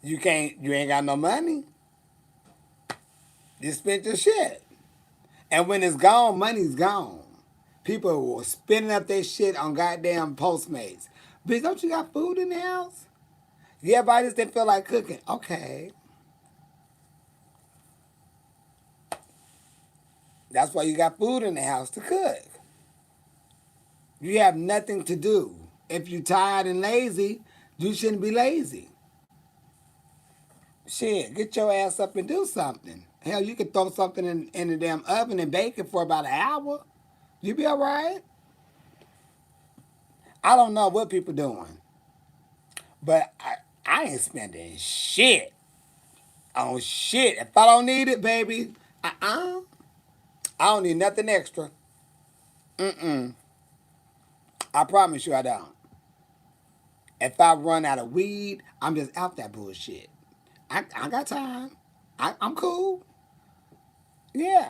A: you ain't got no money. You spent your shit. And when it's gone, money's gone. People were spending up their shit on goddamn Postmates. Bitch, don't you got food in the house? Yeah, but I just didn't feel like cooking. Okay. That's why you got food in the house to cook. You have nothing to do. If you're tired and lazy, you shouldn't be lazy. Shit, get your ass up and do something. Hell, you could throw something in the damn oven and bake it for about an hour. You be all right. I don't know what people doing, but I ain't spending shit on shit. If I don't need it, baby, I don't need nothing extra. Mm-mm. I promise you I don't. If I run out of weed, I'm just out that bullshit. I got time. I'm cool. Yeah.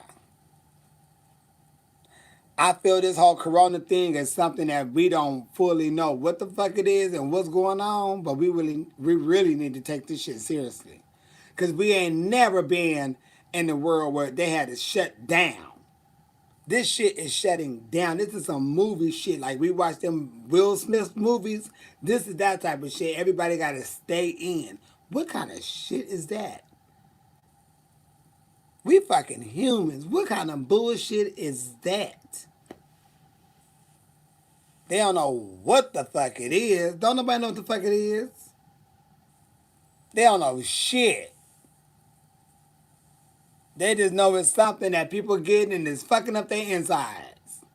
A: I feel this whole corona thing is something that we don't fully know what the fuck it is and what's going on, but we really need to take this shit seriously. Cause we ain't never been in the world where they had to shut down. This shit is shutting down. This is some movie shit. Like we watch them Will Smith movies. This is that type of shit. Everybody gotta stay in. What kind of shit is that? We fucking humans. What kind of bullshit is that? They don't know what the fuck it is. Don't nobody know what the fuck it is. They don't know shit. They just know it's something that people getting and it's fucking up their insides.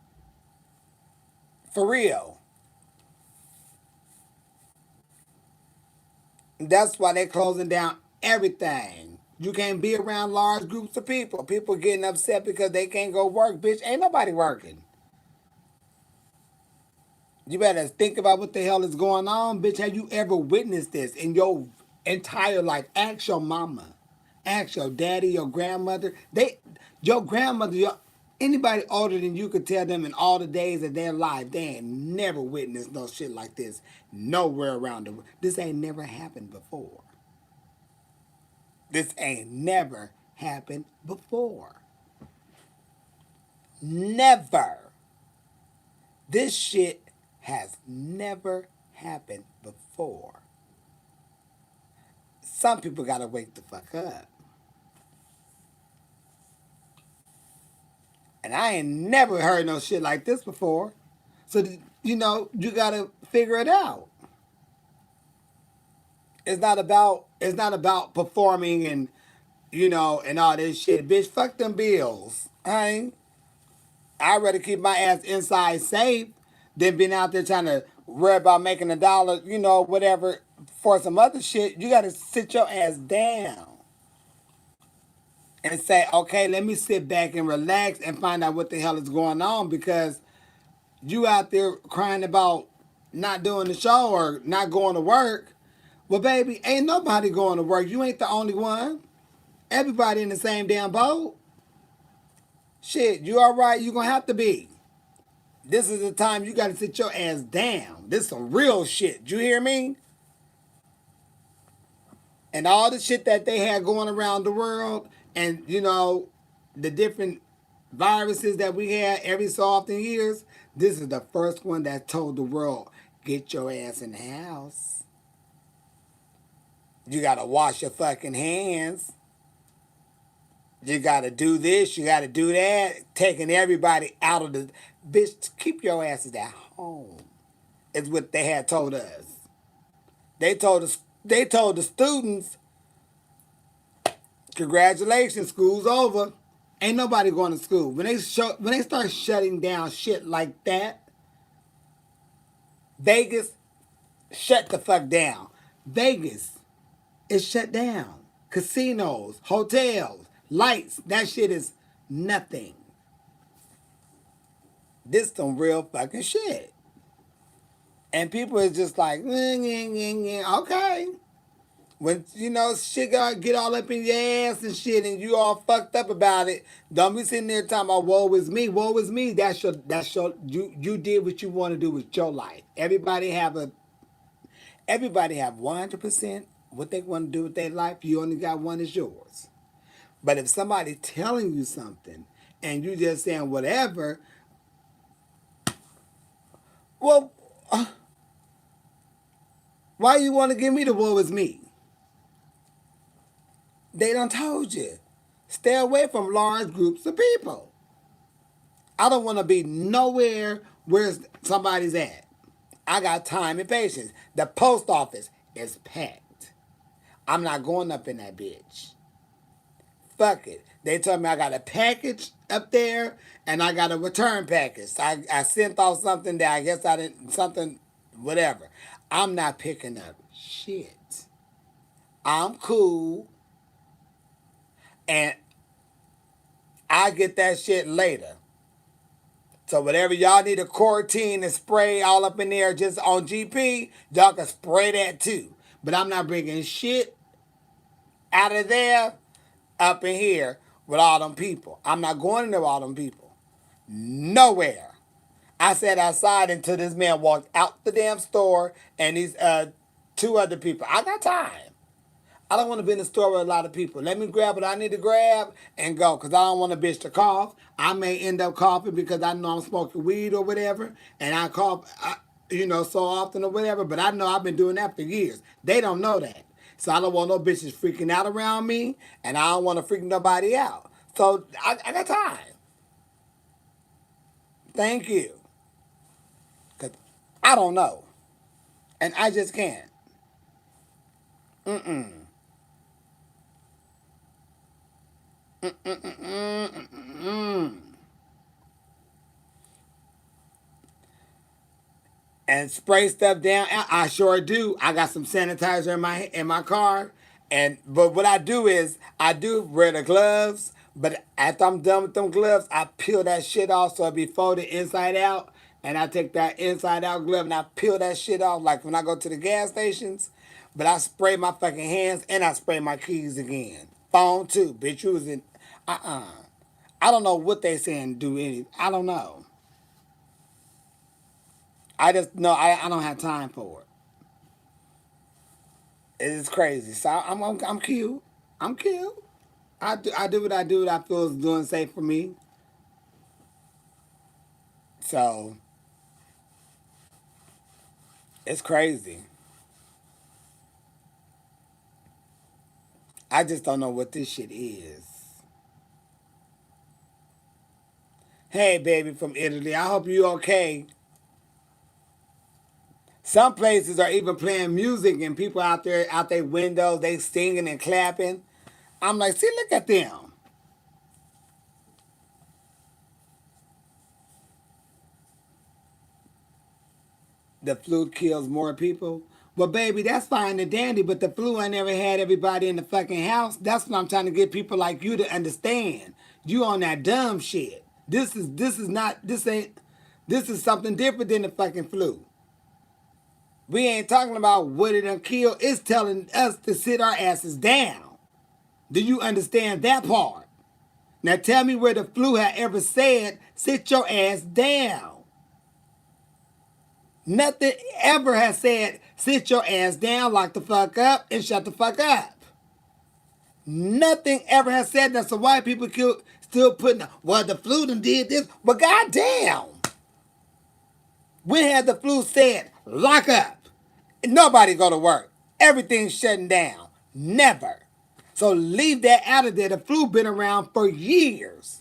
A: For real. That's why they're closing down everything. You can't be around large groups of people. People getting upset because they can't go work. Bitch, ain't nobody working. You better think about what the hell is going on. Bitch, have you ever witnessed this in your entire life? Ask your mama. Ask your daddy, your grandmother. Your grandmother, anybody older than you could tell them in all the days of their life, they ain't never witnessed no shit like this nowhere around the world. This ain't never happened before. This ain't never happened before. Never. This shit has never happened before. some people gotta wake the fuck up. And I ain't never heard no shit like this before. So you gotta figure it out. It's not about performing and and all this shit. Bitch, fuck them bills. I'd rather keep my ass inside safe than being out there trying to worry about making a dollar, whatever, for some other shit. You gotta sit your ass down and say, okay, let me sit back and relax and find out what the hell is going on, because you out there crying about not doing the show or not going to work. Well, baby, ain't nobody going to work. You ain't the only one. Everybody in the same damn boat. Shit, you all right? You gonna have to be. This is the time you gotta sit your ass down. This is some real shit. You hear me? And all the shit that they had going around the world, and the different viruses that we had every so often years, this is the first one that told the world, get your ass in the house. You gotta wash your fucking hands. You gotta do this, you gotta do that, taking everybody out of the bitch. Keep your asses at home. Is what they had told us. They told the students, congratulations, school's over. Ain't nobody going to school. When they start shutting down shit like that, Vegas, shut the fuck down. Vegas is shut down. Casinos, hotels, lights, that shit is nothing. This some real fucking shit. And people is just like, okay. When shit gonna get all up in your ass and shit, and you all fucked up about it, don't be sitting there talking about woe is me, woe is me. That's your you did what you want to do with your life. Everybody have 100% what they want to do with their life. You only got one is yours. But if somebody telling you something and you just saying whatever, well, why you want to give me the woe is me? They done told you. Stay away from large groups of people. I don't want to be nowhere where somebody's at. I got time and patience. The post office is packed. I'm not going up in that bitch. Fuck it. They told me I got a package up there and I got a return package. I sent off something that I guess I didn't, something, whatever. I'm not picking up shit. I'm cool. And I get that shit later. So whatever y'all need a quarantine and spray all up in there just on GP, y'all can spray that too. But I'm not bringing shit out of there up in here with all them people. I'm not going in there with all them people. Nowhere. I sat outside until this man walked out the damn store and these two other people. I got time. I don't want to be in the store with a lot of people. Let me grab what I need to grab and go, because I don't want a bitch to cough. I may end up coughing because I know I'm smoking weed or whatever, and I cough, so often or whatever, but I know I've been doing that for years. They don't know that. So I don't want no bitches freaking out around me, and I don't want to freak nobody out. So I got time. Thank you. Because I don't know. And I just can't. Mm-mm. Mm-mm. And spray stuff down. I sure do. I got some sanitizer in my car, but what I do is I do wear the gloves. But after I'm done with them gloves, I peel that shit off so it be folded inside out, and I take that inside out glove and I peel that shit off like when I go to the gas stations. But I spray my fucking hands and I spray my keys again. Phone too, bitch. You was in. I don't know what they saying. Do any? I don't know. I just know I don't have time for it. It's crazy. So I'm cute. I'm cute. I do what I do that I feel is doing safe for me. So it's crazy. I just don't know what this shit is. Hey, baby from Italy, I hope you okay. Some places are even playing music and people out there out their windows, they singing and clapping. I'm like, see, look at them. The flu kills more people. Well, baby, that's fine and dandy, but the flu ain't never had everybody in the fucking house. That's what I'm trying to get people like you to understand. You on that dumb shit. This is not this ain't this is something different than the fucking flu. We ain't talking about what it done kill. It's telling us to sit our asses down. Do you understand that part? Now tell me where the flu had ever said, sit your ass down. Nothing ever has said, sit your ass down, lock the fuck up, and shut the fuck up. Nothing ever has said that. So why people still putting, well, the flu done did this. Well, goddamn. When had the flu said, lock up? Nobody go to work. Everything's shutting down. Never. So leave that out of there. The flu been around for years.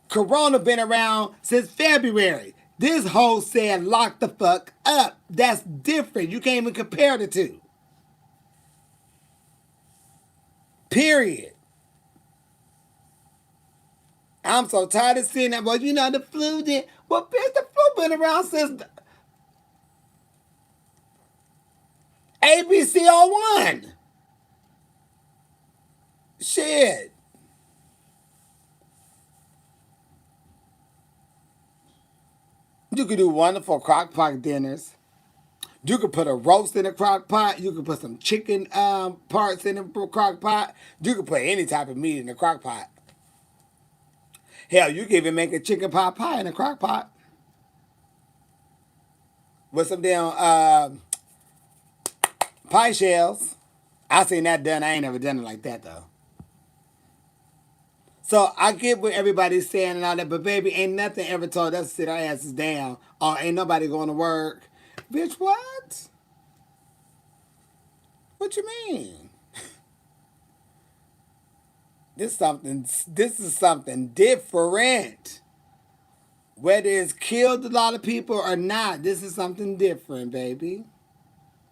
A: Corona been around since February. This hoe said lock the fuck up. That's different. You can't even compare the two. Period. I'm so tired of seeing that. Well, you know the flu did. Well, bitch, the flu been around since ABC 01. Shit. You could do wonderful crock pot dinners. You could put a roast in a crock pot. You could put some chicken parts in a crock pot. You could put any type of meat in a crock pot. Hell, you can even make a chicken pot pie in a crock pot with some damn pie shells. I seen that done. I ain't never done it like that though. So I get what everybody's saying and all that, but baby, ain't nothing ever told us to sit our asses down or ain't nobody going to work. Bitch, what? What you mean? This is something different. Whether it's killed a lot of people or not, this is something different, baby.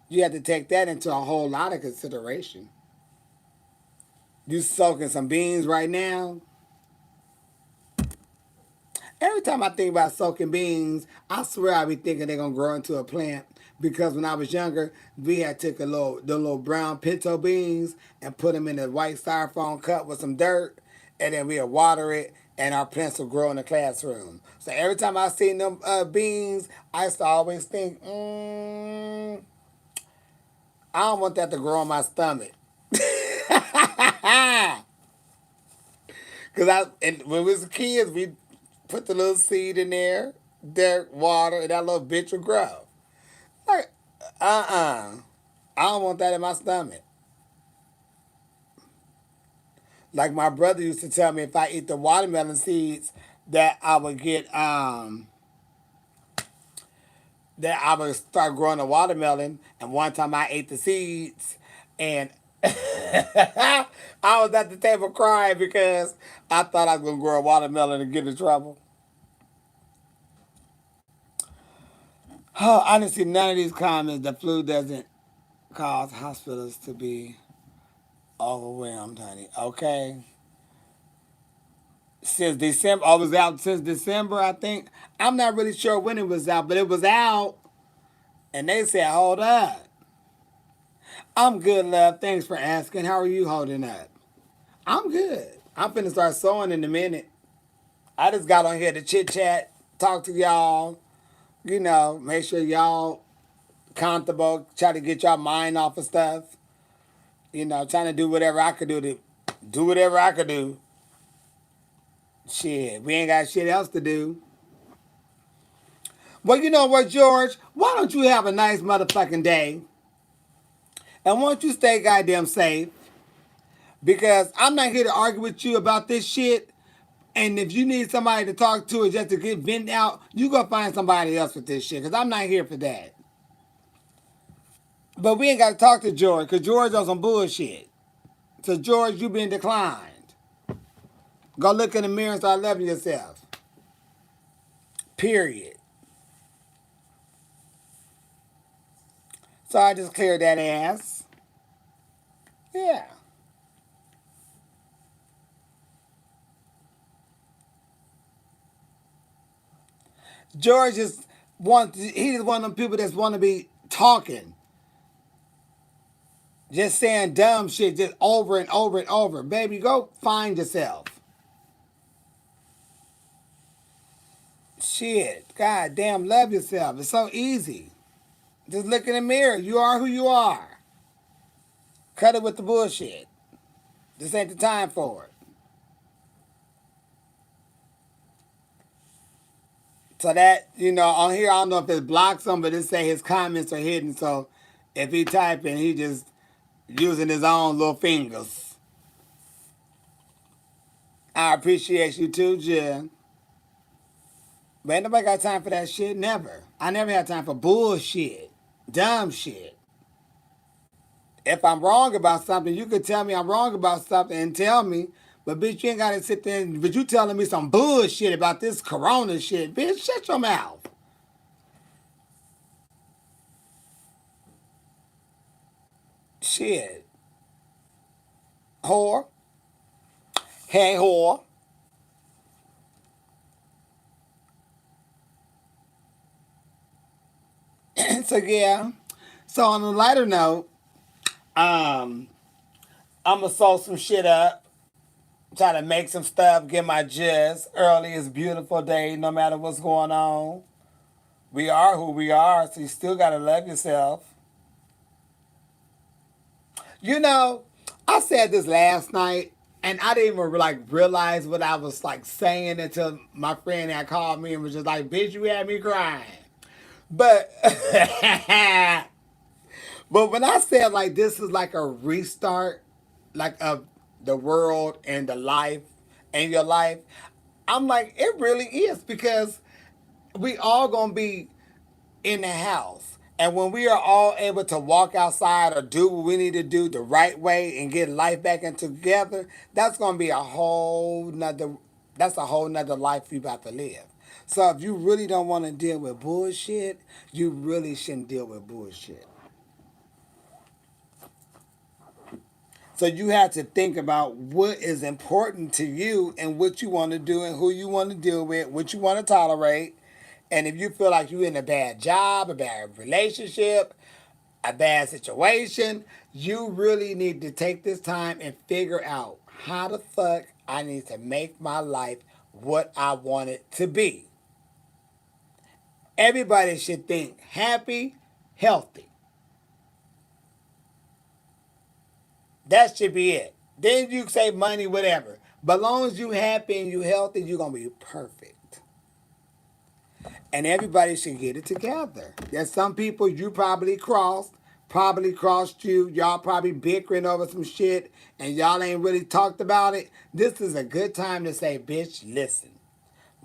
A: You have to take that into a whole lot of consideration. You soaking some beans right now? Every time I think about soaking beans, I swear I be thinking they're gonna grow into a plant. Because when I was younger, we had took the little brown pinto beans and put them in a white styrofoam cup with some dirt, and then we'd water it, and our plants would grow in the classroom. So every time I seen them beans, I used to always think, I don't want that to grow in my stomach. Cause when we was kids, we put the little seed in there, dirt, water, and that little bitch would grow. Like, I don't want that in my stomach. Like my brother used to tell me, if I eat the watermelon seeds, that I would get that I would start growing a watermelon. And one time I ate the seeds, and I was at the table crying because I thought I was gonna grow a watermelon and get in trouble. Oh, I didn't see none of these comments. The flu doesn't cause hospitals to be overwhelmed, honey. Okay. Since December, I was out since December, I think. I'm not really sure when it was out, but it was out. And they said, hold up. I'm good, love. Thanks for asking. How are you holding up? I'm good. I'm finna start sewing in a minute. I just got on here to chit chat, talk to y'all, make sure y'all comfortable, try to get y'all mind off of stuff. Trying to do whatever I could do to do whatever I could do. Shit, we ain't got shit else to do. Well, you know what, George? Why don't you have a nice motherfucking day? And why don't you stay goddamn safe? Because I'm not here to argue with you about this shit. And if you need somebody to talk to or just to get vent out, you go find somebody else with this shit. Because I'm not here for that. But we ain't got to talk to George because George on some bullshit. So George, you've been declined. Go look in the mirror and start loving yourself. Period. So I just cleared that ass. Yeah. George is he's one of them people that's want to be talking, just saying dumb shit just over and over and over. Baby, go find yourself. Shit. God damn, love yourself. It's so easy. Just look in the mirror. You are who you are. Cut it with the bullshit. This ain't the time for it. So that, on here, I don't know if it blocks him, but it say his comments are hidden. So if he typing, he just using his own little fingers. I appreciate you too, Jen. But ain't nobody got time for that shit. Never. I never had time for bullshit. Dumb shit. If I'm wrong about something, you could tell me I'm wrong about something and tell me. But bitch, you ain't gotta sit there but you telling me some bullshit about this corona shit. Bitch, shut your mouth. Shit. Whore. Hey, whore. So yeah. So on a lighter note, um, I'ma sew some shit up. Try to make some stuff, get my jizz. Early is beautiful day, no matter what's going on. We are who we are, so you still gotta love yourself. You know, I said this last night, and I didn't even realize what I was saying until my friend had called me and was just like, "Bitch, you had me crying." But but when I said this is like a restart, of the world and the life and your life, I'm like, it really is because we all gonna be in the house. And when we are all able to walk outside or do what we need to do the right way and get life back into together, that's gonna be a whole nother life you about to live. So if you really don't want to deal with bullshit, you really shouldn't deal with bullshit. So you have to think about what is important to you and what you want to do and who you want to deal with, what you want to tolerate. And if you feel like you're in a bad job, a bad relationship, a bad situation, you really need to take this time and figure out how the fuck I need to make my life what I want it to be. Everybody should think happy, healthy. That should be it. Then you say money, whatever. But as long as you happy and you healthy, you're gonna be perfect. And everybody should get it together. There's some people you probably crossed you. Y'all probably bickering over some shit, and y'all ain't really talked about it. This is a good time to say, bitch, listen.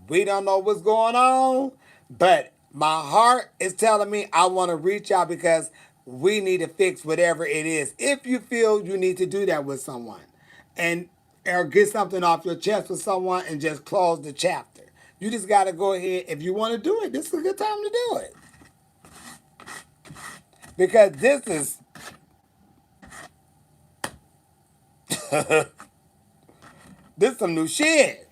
A: We don't know what's going on, but my heart is telling me I want to reach out because we need to fix whatever it is. If you feel you need to do that with someone and or get something off your chest with someone and just close the chapter. You just got to go ahead. If you want to do it, this is a good time to do it. Because this is some new shit.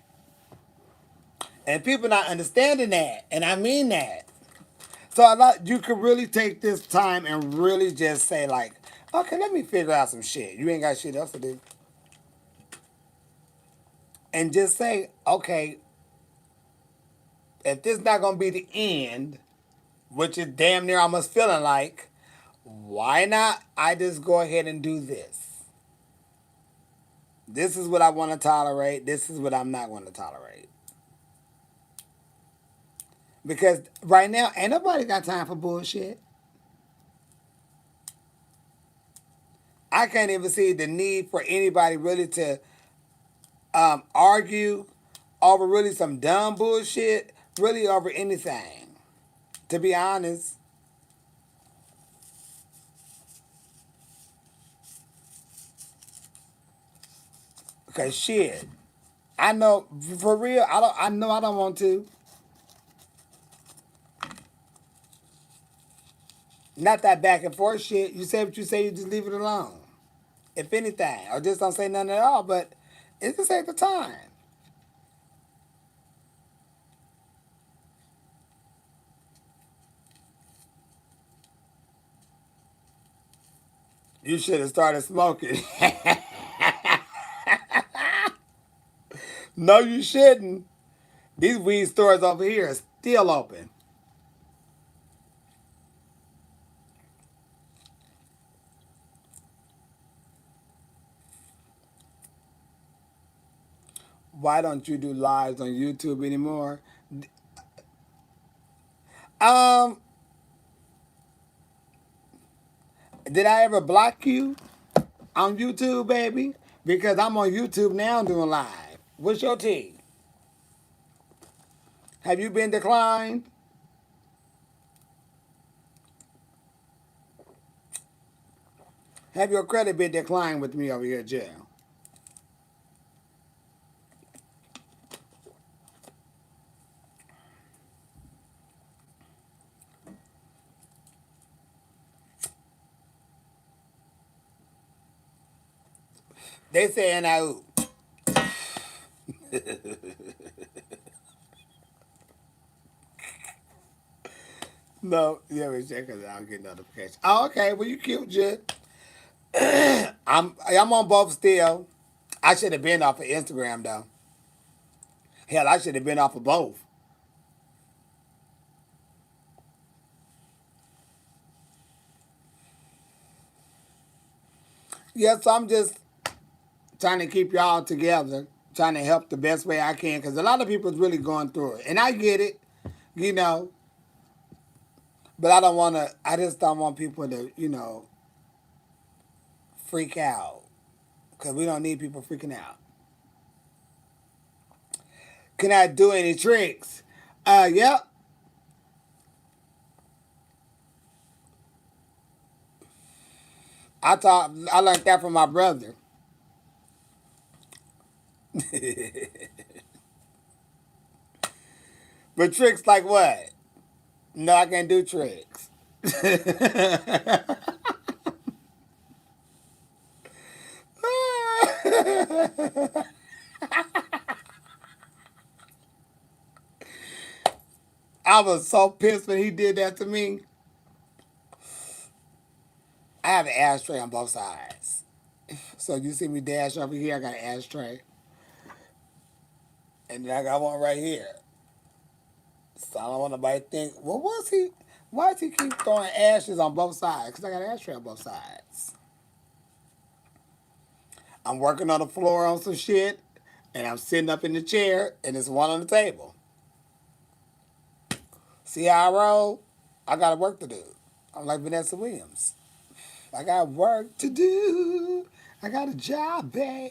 A: And people not understanding that. And I mean that. So you could really take this time and really just say okay, let me figure out some shit. You ain't got shit else to do. And just say, okay, if this not gonna be the end, which is damn near almost feeling like, why not I just go ahead and do this? This is what I want to tolerate. This is what I'm not going to tolerate. Because right now, ain't nobody got time for bullshit. I can't even see the need for anybody really to argue over really some dumb bullshit, really over anything. To be honest, Cause shit, I know for real. I don't. I know I don't want to. Not that back and forth shit. You say what you say. You just leave it alone. If anything, or just don't say nothing at all. But it just ain't the time. You should have started smoking. No, you shouldn't. These weed stores over here are still open. Why don't you do lives on YouTube anymore? Um, did I ever block you on YouTube, baby? Because I'm on YouTube now doing live. What's your tea? Have you been declined? Have your credit been declined with me over here at jail? They saying I. No, yeah, we check because I don't get notifications. Oh, okay. Well, you cute, Jit. I'm on both still. I should have been off of Instagram though. Hell, I should have been off of both. Yeah, so I'm just trying to keep y'all together, trying to help the best way I can, because a lot of people's really going through it, and I get it, you know. But I don't want to. I just don't want people to, freak out, because we don't need people freaking out. Can I do any tricks? Yep. I learned that from my brother. But tricks like what? No, I can't do tricks. I was so pissed when he did that to me. I have an ashtray on both sides. So you see me dash over here, I got an ashtray. And then I got one right here. So I don't want nobody to think, well, what's he? Why does he keep throwing ashes on both sides? Because I got an ashtray on both sides. I'm working on the floor on some shit, and I'm sitting up in the chair, and there's one on the table. See how I roll? I got work to do. I'm like Vanessa Williams. I got work to do. I got a job, babe.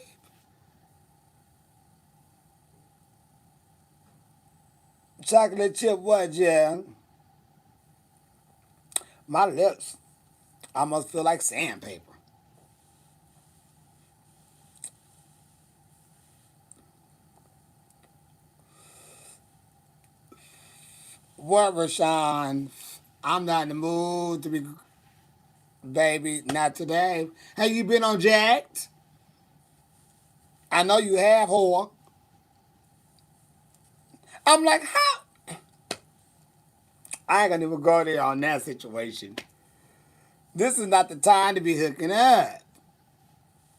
A: Chocolate chip what, yeah? My lips almost feel like sandpaper. What, Rashawn? I'm not in the mood to be, baby, not today. Have you been on Jacked? I know you have, whore. I'm like, how? I ain't gonna even go there on that situation. This is not the time to be hooking up,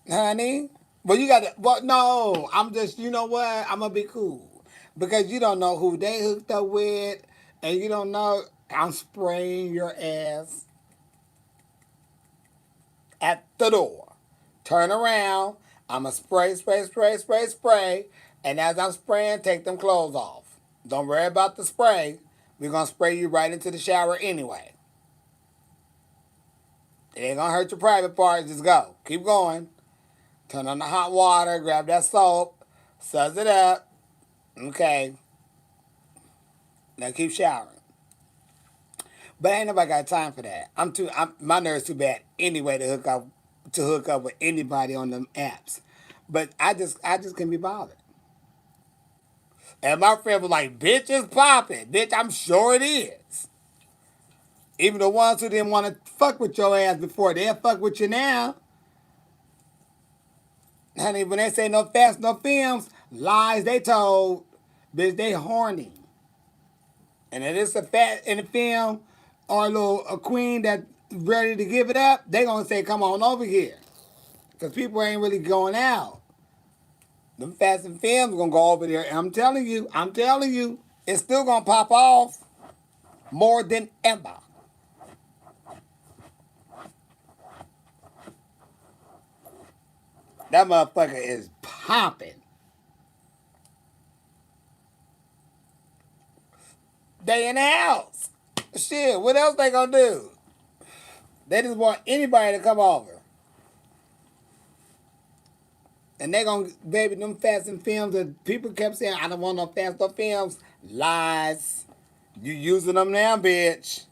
A: honey. Well, you got to, well, no, I'm just, you know what? I'm gonna be cool. Because you don't know who they hooked up with, and you don't know, I'm spraying your ass at the door. Turn around. I'm going to spray, spray, spray, spray, spray. And as I'm spraying, take them clothes off. Don't worry about the spray. We're going to spray you right into the shower anyway. It ain't going to hurt your private parts. Just go. Keep going. Turn on the hot water. Grab that soap. Suds it up. Okay. Now keep showering. But ain't nobody got time for that. My nerves too bad anyway to hook up with anybody on them apps. But I just couldn't be bothered. And my friend was like, "Bitch, it's popping, bitch. I'm sure it is." Even the ones who didn't want to fuck with your ass before, they'll fuck with you now. Honey, when they say no fast, no films, lies they told, bitch, they horny. And if it's a fat in the film or a queen that ready to give it up, they gonna say, "Come on over here," because people ain't really going out. Them fast and films gonna go over there, and I'm telling you, it's still gonna pop off more than ever. That motherfucker is popping. They in the house. Shit, what else they gonna do? They just want anybody to come over. And they gonna, baby, them fast and films that people kept saying, "I don't want no fast no films." Lies. You using them now, bitch.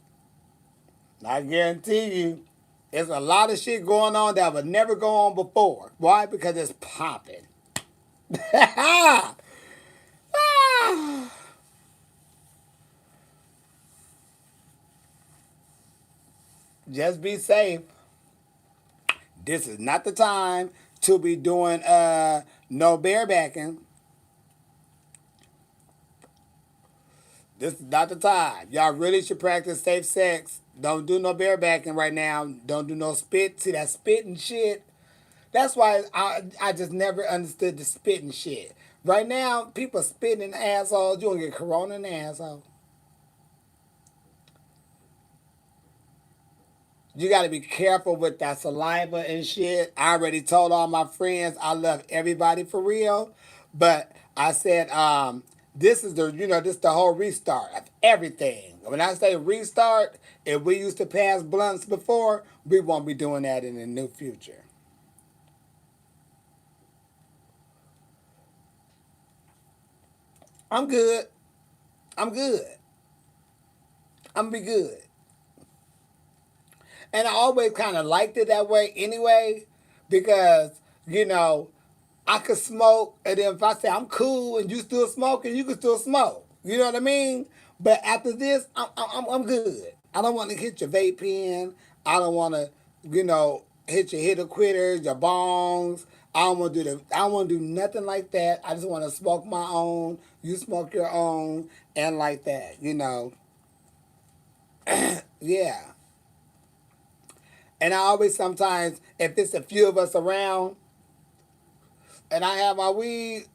A: I guarantee you. There's a lot of shit going on that would never go on before. Why? Because it's popping. Just be safe. This is not the time to be doing no barebacking. This is not the time. Y'all really should practice safe sex. Don't do no barebacking right now. Don't do no spit. See that spitting shit? That's why I just never understood the spitting shit. Right now, people spitting in assholes. You gonna get corona in the asshole. You got to be careful with that saliva and shit. I already told all my friends I love everybody for real, but I said this is the this the whole restart of everything. When I say restart, if we used to pass blunts before, we won't be doing that in the new future. I'm good. I'm good. I'm gonna be good. And I always kind of liked it that way anyway, because, you know, I could smoke, and then if I say I'm cool and you still smoking, you can still smoke. You know what I mean? But after this, I'm good. I don't want to hit your vape pen. I don't want to, hit your hitter quitters, your bongs. I don't want to do nothing like that. I just want to smoke my own. You smoke your own, and like that. Yeah. And I always sometimes, if it's a few of us around, and I have my weed,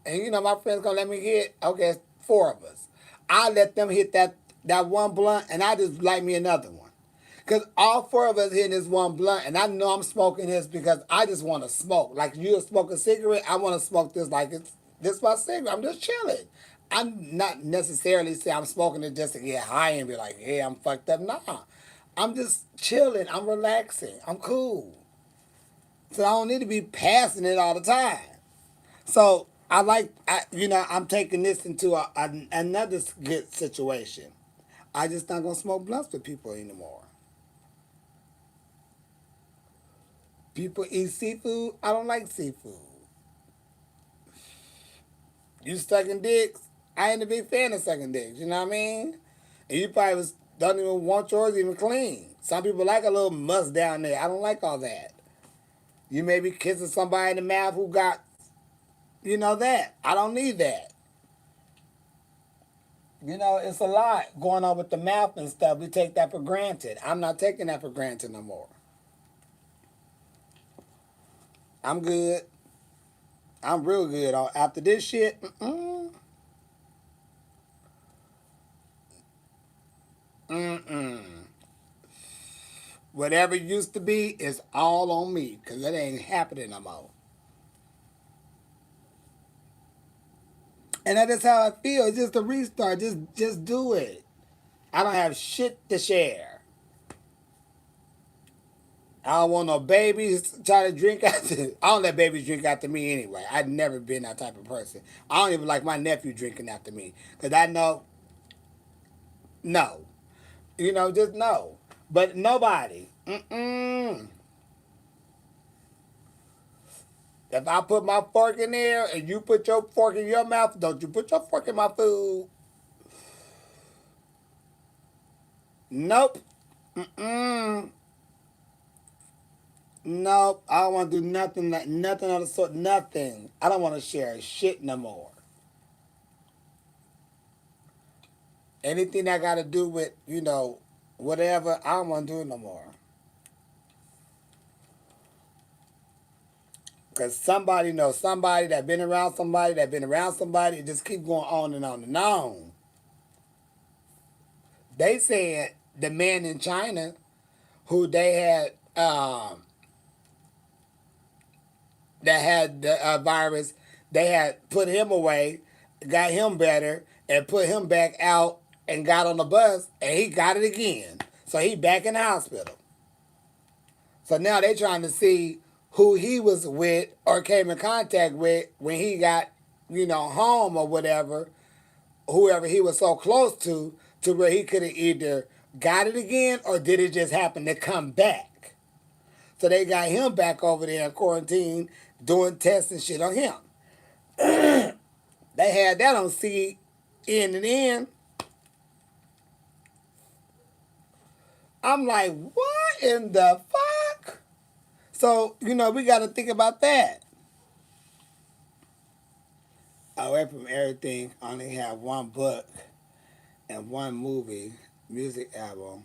A: and my friends gonna let me hit. Okay, it's four of us. I let them hit that one blunt, and I just light me another one. Cause all four of us hitting this one blunt, and I know I'm smoking this because I just want to smoke. Like you smoke a cigarette, I want to smoke this like it's this my cigarette. I'm just chilling. I'm not necessarily say I'm smoking it just to get high and be like, "Yeah, I'm fucked up." Nah, I'm just chilling. I'm relaxing. I'm cool. So I don't need to be passing it all the time. So I'm taking this into another good situation. I just not gonna smoke blunts with people anymore. People eat seafood. I don't like seafood. You sucking dicks. I ain't a big fan of sucking dicks. You know what I mean? And you probably don't even want yours even clean. Some people like a little must down there. I don't like all that. You may be kissing somebody in the mouth who got, that. I don't need that. It's a lot going on with the mouth and stuff. We take that for granted. I'm not taking that for granted no more. I'm good. I'm real good. After this shit, mm-mm. Whatever used to be is all on me because it ain't happening no more. And that's how I feel. It's just a restart. Just do it. I don't have shit to share. I don't want no babies trying to drink after. I don't let babies drink after me anyway. I've never been that type of person. I don't even like my nephew drinking after me because I know no, just no. But nobody. If I put my fork in there and you put your fork in your mouth, don't you put your fork in my food. Nope. Mm-mm. Nope. I don't want to do nothing like nothing of the sort. Nothing. I don't want to share shit no more. Anything that got to do with, whatever, I don't want to do it no more. Because somebody knows somebody that been around somebody that been around somebody. It just keep going on and on and on. They said the man in China who they had that had the virus, they had put him away, got him better, and put him back out and got on the bus, and he got it again. So he back in the hospital. So now they trying to see who he was with or came in contact with when he got, home or whatever, whoever he was so close to where he could have either got it again or did it just happen to come back. So they got him back over there in quarantine doing tests and shit on him. They had that on CNN and N. I'm like, what in the fuck? So, we got to think about that. Away from everything, I only have one book and one movie, music album.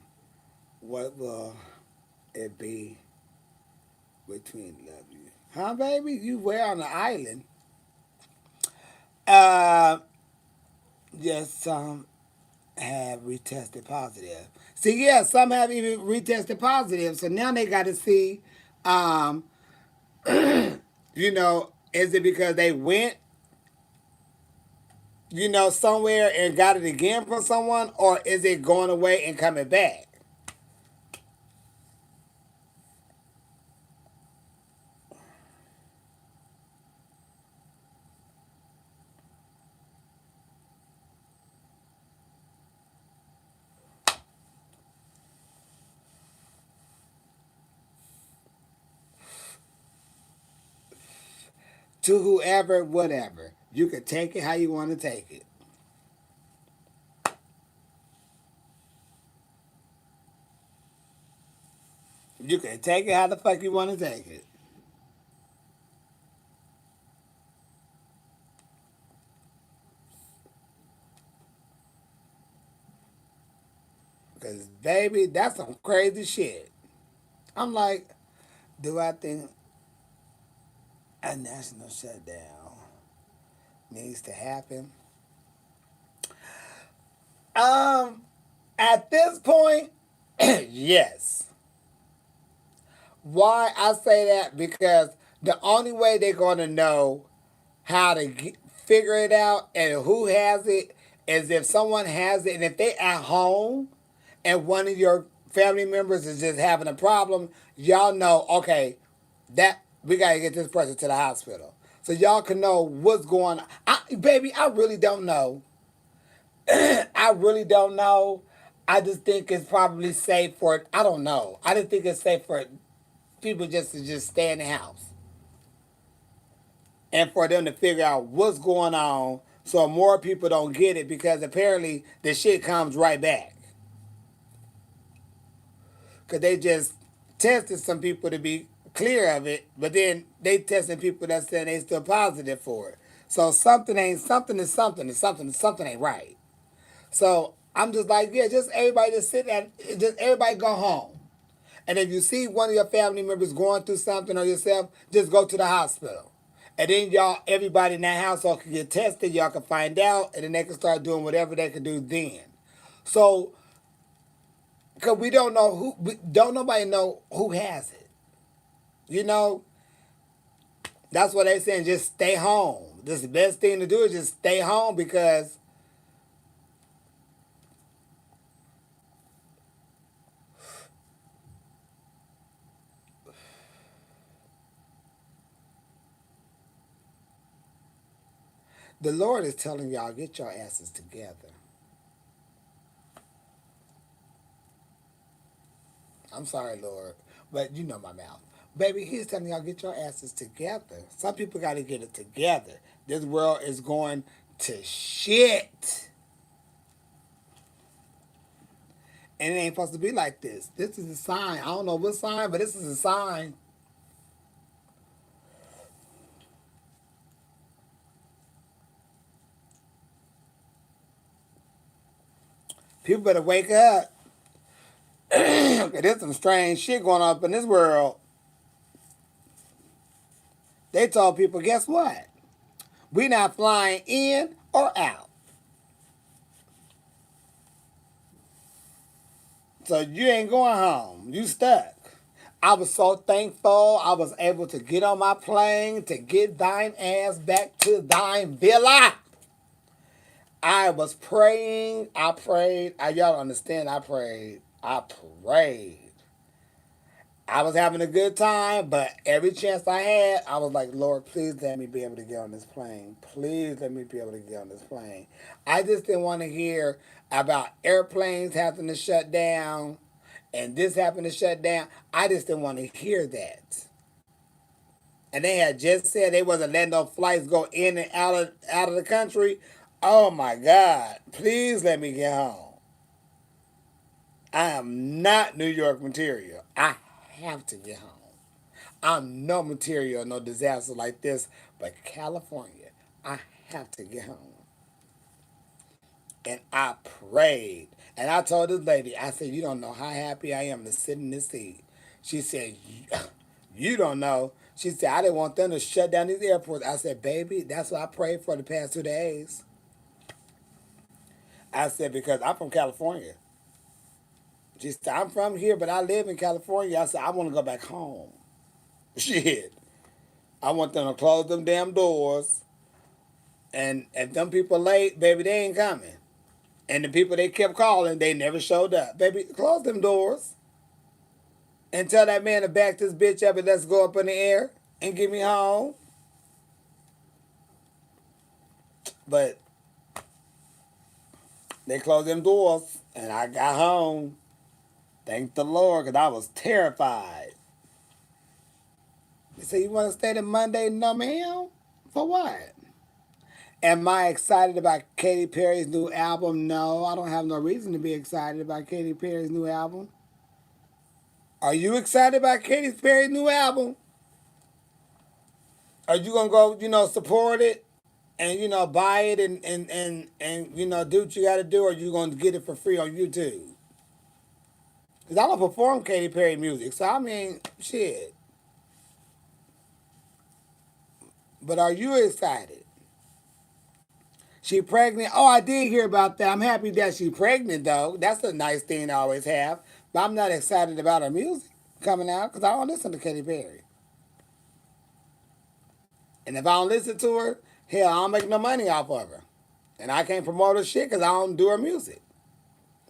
A: What will it be between love you? Huh, baby? You were on the island. Uh, yes, some have retested positive. See, yeah, some have even retested positive. So now they got to see, um, is it because they went, somewhere and got it again from someone, or is it going away and coming back? To whoever, whatever. You can take it how you want to take it. You can take it how the fuck you want to take it. Because, baby, that's some crazy shit. I'm like, do I think a national shutdown needs to happen? Um, at this point, yes. Why I say that? Because the only way they're going to know how to figure it out and who has it is if someone has it, and if they at home and one of your family members is just having a problem, y'all know, okay, that we gotta get this person to the hospital. So y'all can know what's going on. Baby, I really don't know. I really don't know. I just think it's probably safe for, I don't know. I just think it's safe for people just to just stay in the house and for them to figure out what's going on so more people don't get it, because apparently the shit comes right back. Because they just tested some people to be clear of it, but then they testing people that saying they still positive for it. So something ain't, something is something is something is something ain't right. So I'm just like, yeah, just everybody just sit at, just everybody go home. And if you see one of your family members going through something or yourself, just go to the hospital. And then y'all, everybody in that household can get tested. Y'all can find out, and then they can start doing whatever they can do then. So, cause we don't know who, don't nobody know who has it. You know, that's what they saying. Just stay home. This the best thing to do is just stay home, because the Lord is telling y'all, get your asses together. I'm sorry, Lord, but you know my mouth. Baby, he's telling y'all get your asses together. Some people got to get it together. This world is going to shit. And it ain't supposed to be like this. This is a sign. I don't know what sign, but this is a sign. People better wake up. There's some strange shit going on up in this world. They told people, guess what? We not flying in or out. So you ain't going home. You stuck. I was so thankful I was able to get on my plane to get thine ass back to thine villa. I was praying. I prayed. Y'all understand? I prayed. I prayed. I was having a good time, but every chance I had, I was like, Lord, please let me be able to get on this plane. Please let me be able to get on this plane. I just didn't want to hear about airplanes having to shut down and this happened to shut down. I just didn't want to hear that. And they had just said they wasn't letting no flights go in and out of the country. Oh my God. Please let me get home. I am not New York material. I have to get home. I'm no material, no disaster like this, but California, I have to get home. And I prayed. And I told this lady, I said, you don't know how happy I am to sit in this seat. She said, you don't know. She said, I didn't want them to shut down these airports. I said, baby, that's what I prayed for the past 2 days. I said, because I'm from California. She said, I'm from here, but I live in California. I said, I want to go back home. Shit. I want them to close them damn doors. And if them people late, baby, they ain't coming. And the people they kept calling, they never showed up. Baby, close them doors. And tell that man to back this bitch up and let's go up in the air and get me home. But they closed them doors and I got home. Thank the Lord, because I was terrified. They say, you want to stay to Monday? No, ma'am. For what? Am I excited about Katy Perry's new album? No, I don't have no reason to be excited about Katy Perry's new album. Are you excited about Katy Perry's new album? Are you gonna go, support it and buy it and do what you gotta do, or are you gonna get it for free on YouTube? Cause I don't perform Katy Perry music, so I mean shit. But are you excited? She pregnant? Oh, I did hear about that. I'm happy that she's pregnant though. That's a nice thing to always have. But I'm not excited about her music coming out because I don't listen to Katy Perry. And if I don't listen to her, hell, I don't make no money off of her. And I can't promote her shit because I don't do her music.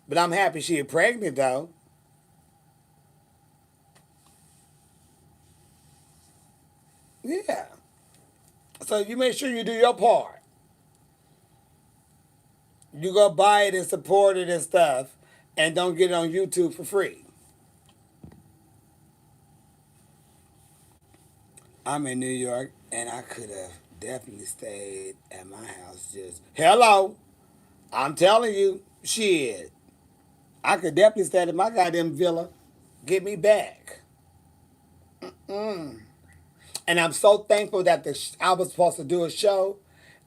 A: But I'm happy she's pregnant though. Yeah. So you make sure you do your part. You go buy it and support it and stuff, and don't get it on YouTube for free. I'm in New York, and I could have definitely stayed at my house. Just hello, I'm telling you, shit. I could definitely stay at my goddamn villa. Get me back. And I'm so thankful that I was supposed to do a show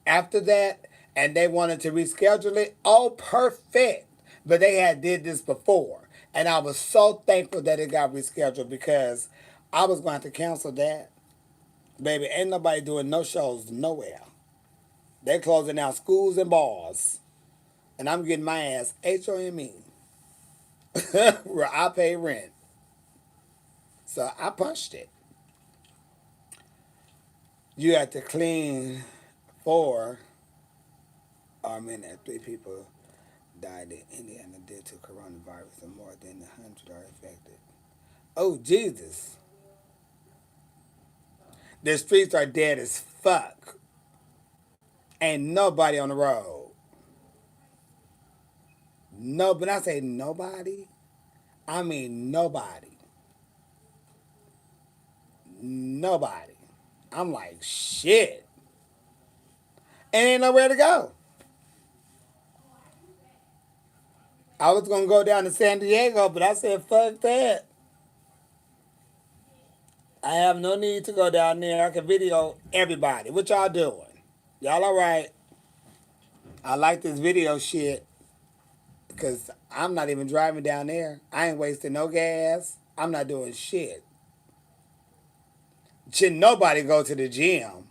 A: after that, and they wanted to reschedule it. Oh, perfect! But they had did this before, and I was so thankful that it got rescheduled because I was going to cancel that. Baby, ain't nobody doing no shows nowhere. They're closing down schools and bars, and I'm getting my ass HOME where I pay rent. So I punched it. You have to clean four. Or minute, 3 people died in Indiana due to coronavirus, and more than 100 are affected. Oh Jesus! The streets are dead as fuck. Ain't nobody on the road. No, but I say nobody, I mean nobody. nobody. I'm like, shit. And ain't nowhere to go. I was gonna go down to San Diego, but I said, fuck that. I have no need to go down there. I can video everybody. What y'all doing? Y'all all right? I like this video shit because I'm not even driving down there. I ain't wasting no gas. I'm not doing shit. Should nobody go to the gym?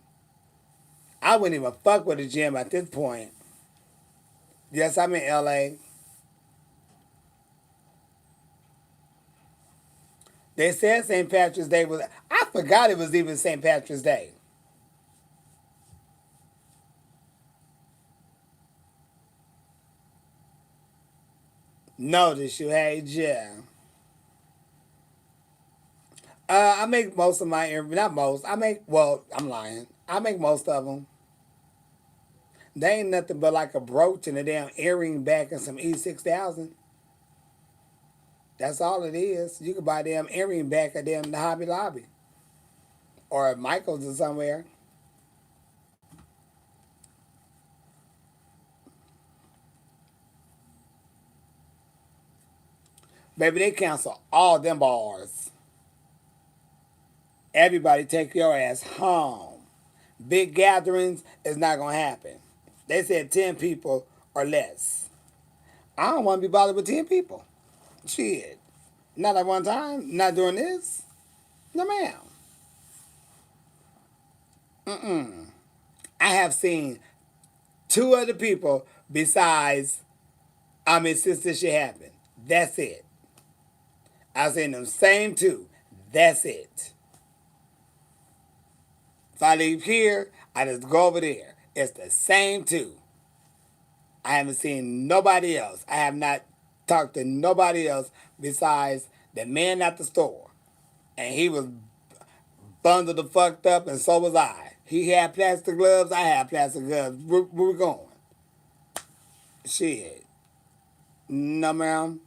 A: I wouldn't even fuck with the gym at this point. Yes, I'm in LA. They said St. Patrick's Day was. I forgot it was even St. Patrick's Day. Notice you, hey, yeah. I make most of my not most. I make well. I'm lying. I make most of them. They ain't nothing but like a brooch and a damn earring back and some E6000. That's all it is. You can buy a damn earring back at damn the Hobby Lobby or at Michael's or somewhere. Baby, they cancel all them bars. Everybody take your ass home. Big gatherings is not gonna happen. They said 10 people or less. I don't want to be bothered with 10 people. Shit. Not at one time. Not doing this. No, ma'am. Mm-mm. I have seen two other people besides, since this shit happened. That's it. I've seen them same two. That's it. If I leave here, I just go over there. It's the same two. I haven't seen nobody else. I have not talked to nobody else besides the man at the store. And he was bundled the fucked up, and so was I. He had plastic gloves. I had plastic gloves. Where we going? Shit. No, ma'am.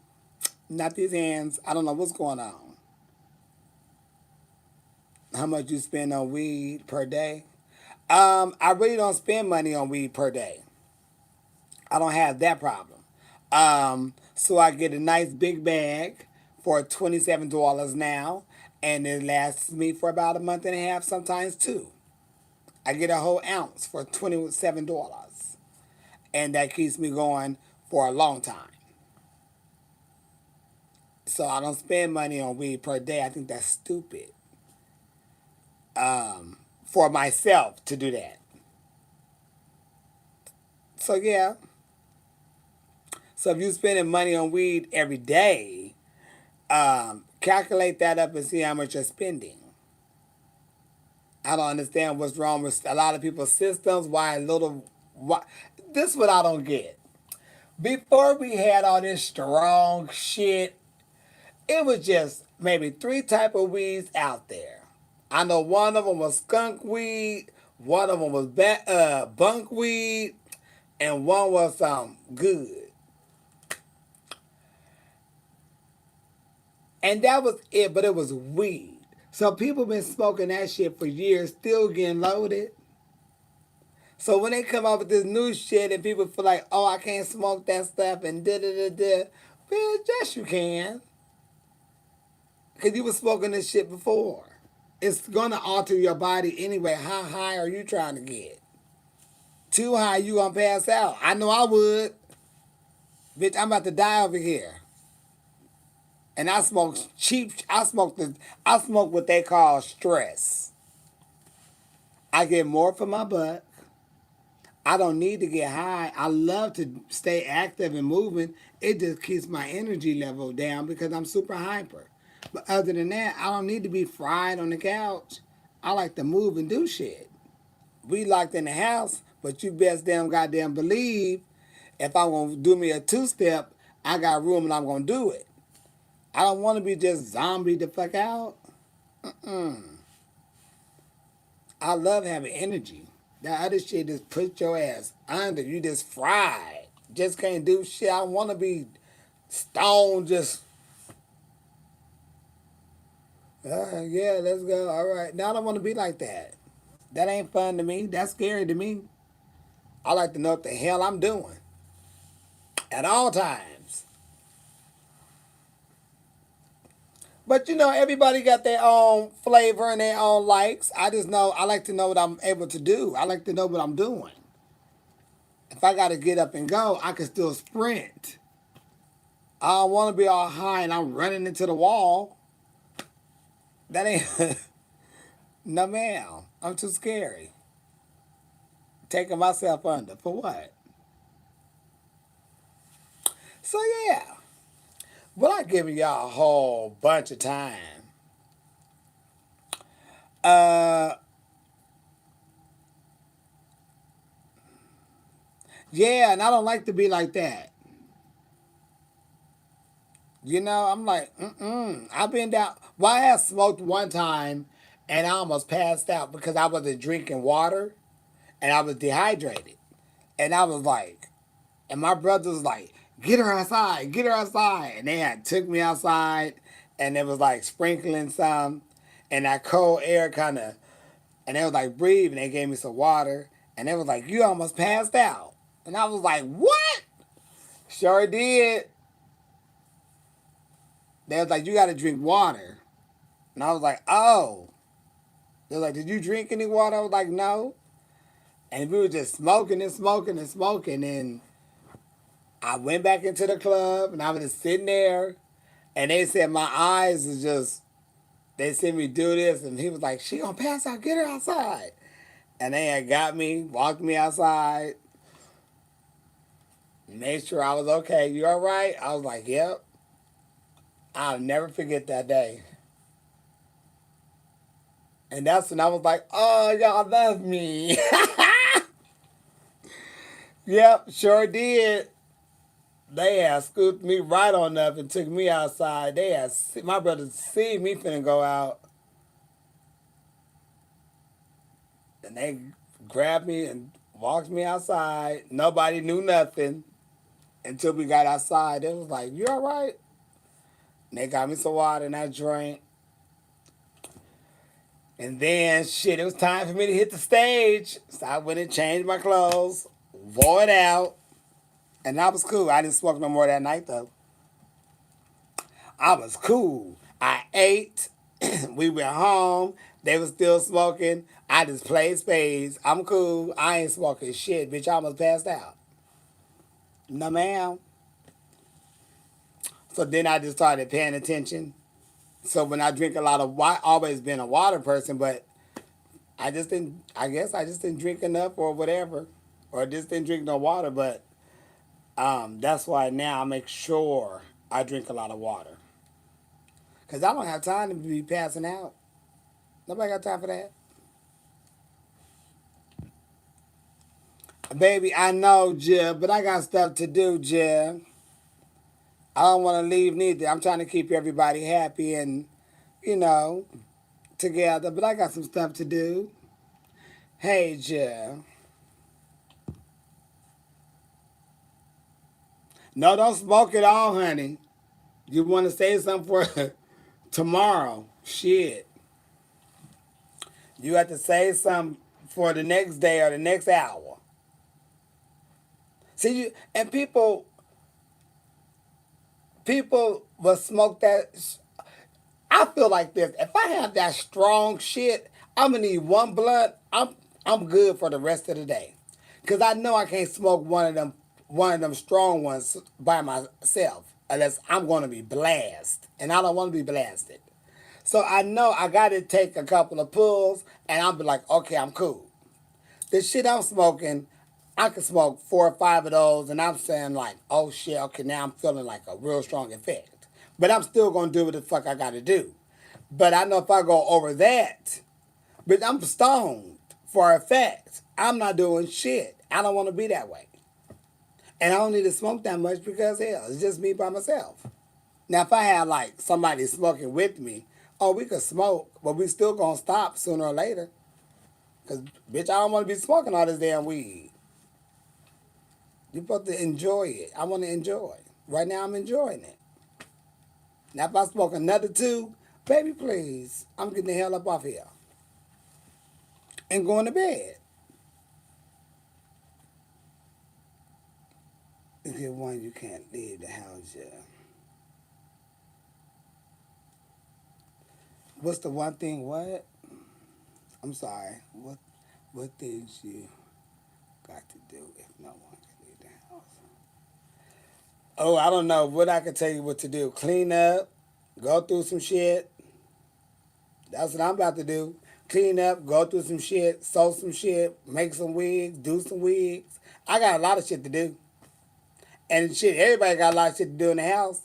A: Not these hands. I don't know what's going on. How much you spend on weed per day? I really don't spend money on weed per day. I don't have that problem. So I get a nice big bag for $27 now, and it lasts me for about a month and a half, sometimes two. I get a whole ounce for $27, and that keeps me going for a long time. So I don't spend money on weed per day. I think that's stupid. For myself to do that. So yeah. So if you're spending money on weed every day, calculate that up and see how much you're spending. I don't understand what's wrong with a lot of people's systems. Why? This is what I don't get. Before we had all this strong shit, it was just maybe three type of weeds out there. I know one of them was skunk weed, one of them was bunk weed, and one was good. And that was it, but it was weed. So people been smoking that shit for years, still getting loaded. So when they come out with this new shit and people feel like, oh, I can't smoke that stuff and da da da da, well, yes you can. Because you was smoking this shit before. It's going to alter your body anyway. How high are you trying to get? Too high, you going to pass out. I know I would. Bitch, I'm about to die over here. And I smoke cheap. I smoke what they call stress. I get more for my buck. I don't need to get high. I love to stay active and moving. It just keeps my energy level down because I'm super hyper. But other than that, I don't need to be fried on the couch. I like to move and do shit. We locked in the house, but you best damn goddamn believe if I'm going to do me a two-step, I got room and I'm going to do it. I don't want to be just zombie the fuck out. I love having energy. That other shit just put your ass under. You just fried. Just can't do shit. I want to be stoned just. Yeah, let's go. All right. Now I don't want to be like that. That ain't fun to me. That's scary to me. I like to know what the hell I'm doing at all times. But you know, everybody got their own flavor and their own likes. I just know I like to know what I'm able to do. I like to know what I'm doing. If I got to get up and go, I can still sprint. I don't want to be all high and I'm running into the wall. That ain't, no ma'am. I'm too scary. Taking myself under. For what? So yeah. Without giving y'all a whole bunch of time. Uh, yeah, and I don't like to be like that. You know, I'm like, I've been down. Well, I had smoked one time and I almost passed out because I wasn't drinking water and I was dehydrated. And I was like, and my brother was like, get her outside, get her outside. And they had took me outside and it was like sprinkling some and that cold air kind of, and they was like, breathe. And they gave me some water and they was like, you almost passed out. And I was like, what? Sure did. They was like, you got to drink water. And I was like, oh. They're like, did you drink any water? I was like, no. And we were just smoking and smoking and smoking. And I went back into the club and I was just sitting there. And they said my eyes is just, they seen me do this. And he was like, she gonna pass out, get her outside. And they had got me, walked me outside, made sure I was okay. You all right? I was like, yep. I'll never forget that day. And that's when I was like, oh, y'all love me. Yep, sure did. They had scooped me right on up and took me outside. They had my brothers see me finna go out, and they grabbed me and walked me outside. Nobody knew nothing until we got outside. It was like, "You all right?" And they got me some water and I drank. And then shit, it was time for me to hit the stage. So I went and changed my clothes, wore it out, and I was cool. I didn't smoke no more that night though. I was cool. I ate. We went home. They was still smoking. I just played spades. I'm cool. I ain't smoking shit, bitch. I almost passed out. No, ma'am. So then I just started paying attention. So when I drink a lot of water, always been a water person, but I just didn't. I guess I just didn't drink enough or whatever, or just didn't drink no water. But that's why now I make sure I drink a lot of water because I don't have time to be passing out. Nobody got time for that. Baby, I know, Jill, but I got stuff to do, Jill. I don't want to leave neither. I'm trying to keep everybody happy and, you know, together, but I got some stuff to do. Hey, Jill. No, don't smoke it all, honey. You want to say something for tomorrow? Shit. You have to say something for the next day or the next hour. See, you, and people will smoke that. I feel like this. If I have that strong shit, I'm gonna need one blunt. I'm good for the rest of the day, cause I know I can't smoke one of them strong ones by myself unless I'm gonna be blasted, and I don't want to be blasted. So I know I gotta take a couple of pulls, and I'll be like, okay, I'm cool. The shit I'm smoking, I can smoke 4 or 5 of those, and I'm saying like, oh shit, okay, now I'm feeling like a real strong effect. But I'm still gonna do what the fuck I gotta do. But I know if I go over that, but I'm stoned for a fact. I'm not doing shit. I don't want to be that way. And I don't need to smoke that much because hell, it's just me by myself. Now if I had like somebody smoking with me, oh we could smoke, but we still gonna stop sooner or later. Cause bitch, I don't want to be smoking all this damn weed. You're supposed to enjoy it. I want to enjoy. Right now I'm enjoying it. Now if I smoke another two, Baby, please. I'm getting the hell up off here and going to bed. If you're one, you can't leave the house yet. What's the one thing? What? I'm sorry. What things you got to do if no one can leave the house? Oh, I don't know. What I can tell you what to do. Clean up, go through some shit. That's what I'm about to do. Clean up, go through some shit, sew some shit, make some wigs, do some wigs. I got a lot of shit to do. And shit, everybody got a lot of shit to do in the house.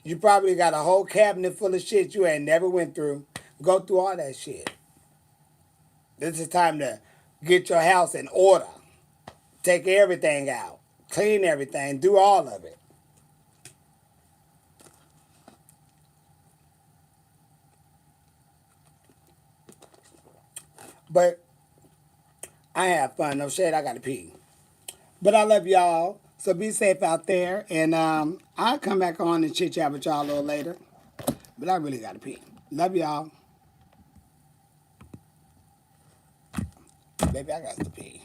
A: You probably got a whole cabinet full of shit you ain't never went through. Go through all that shit. This is time to get your house in order. Take everything out. Clean everything. Do all of it. But I have fun. No shade, I gotta pee. But I love y'all. So be safe out there. And I'll come back on and chit chat with y'all a little later. But I really gotta pee. Love y'all. Baby, I got to pee.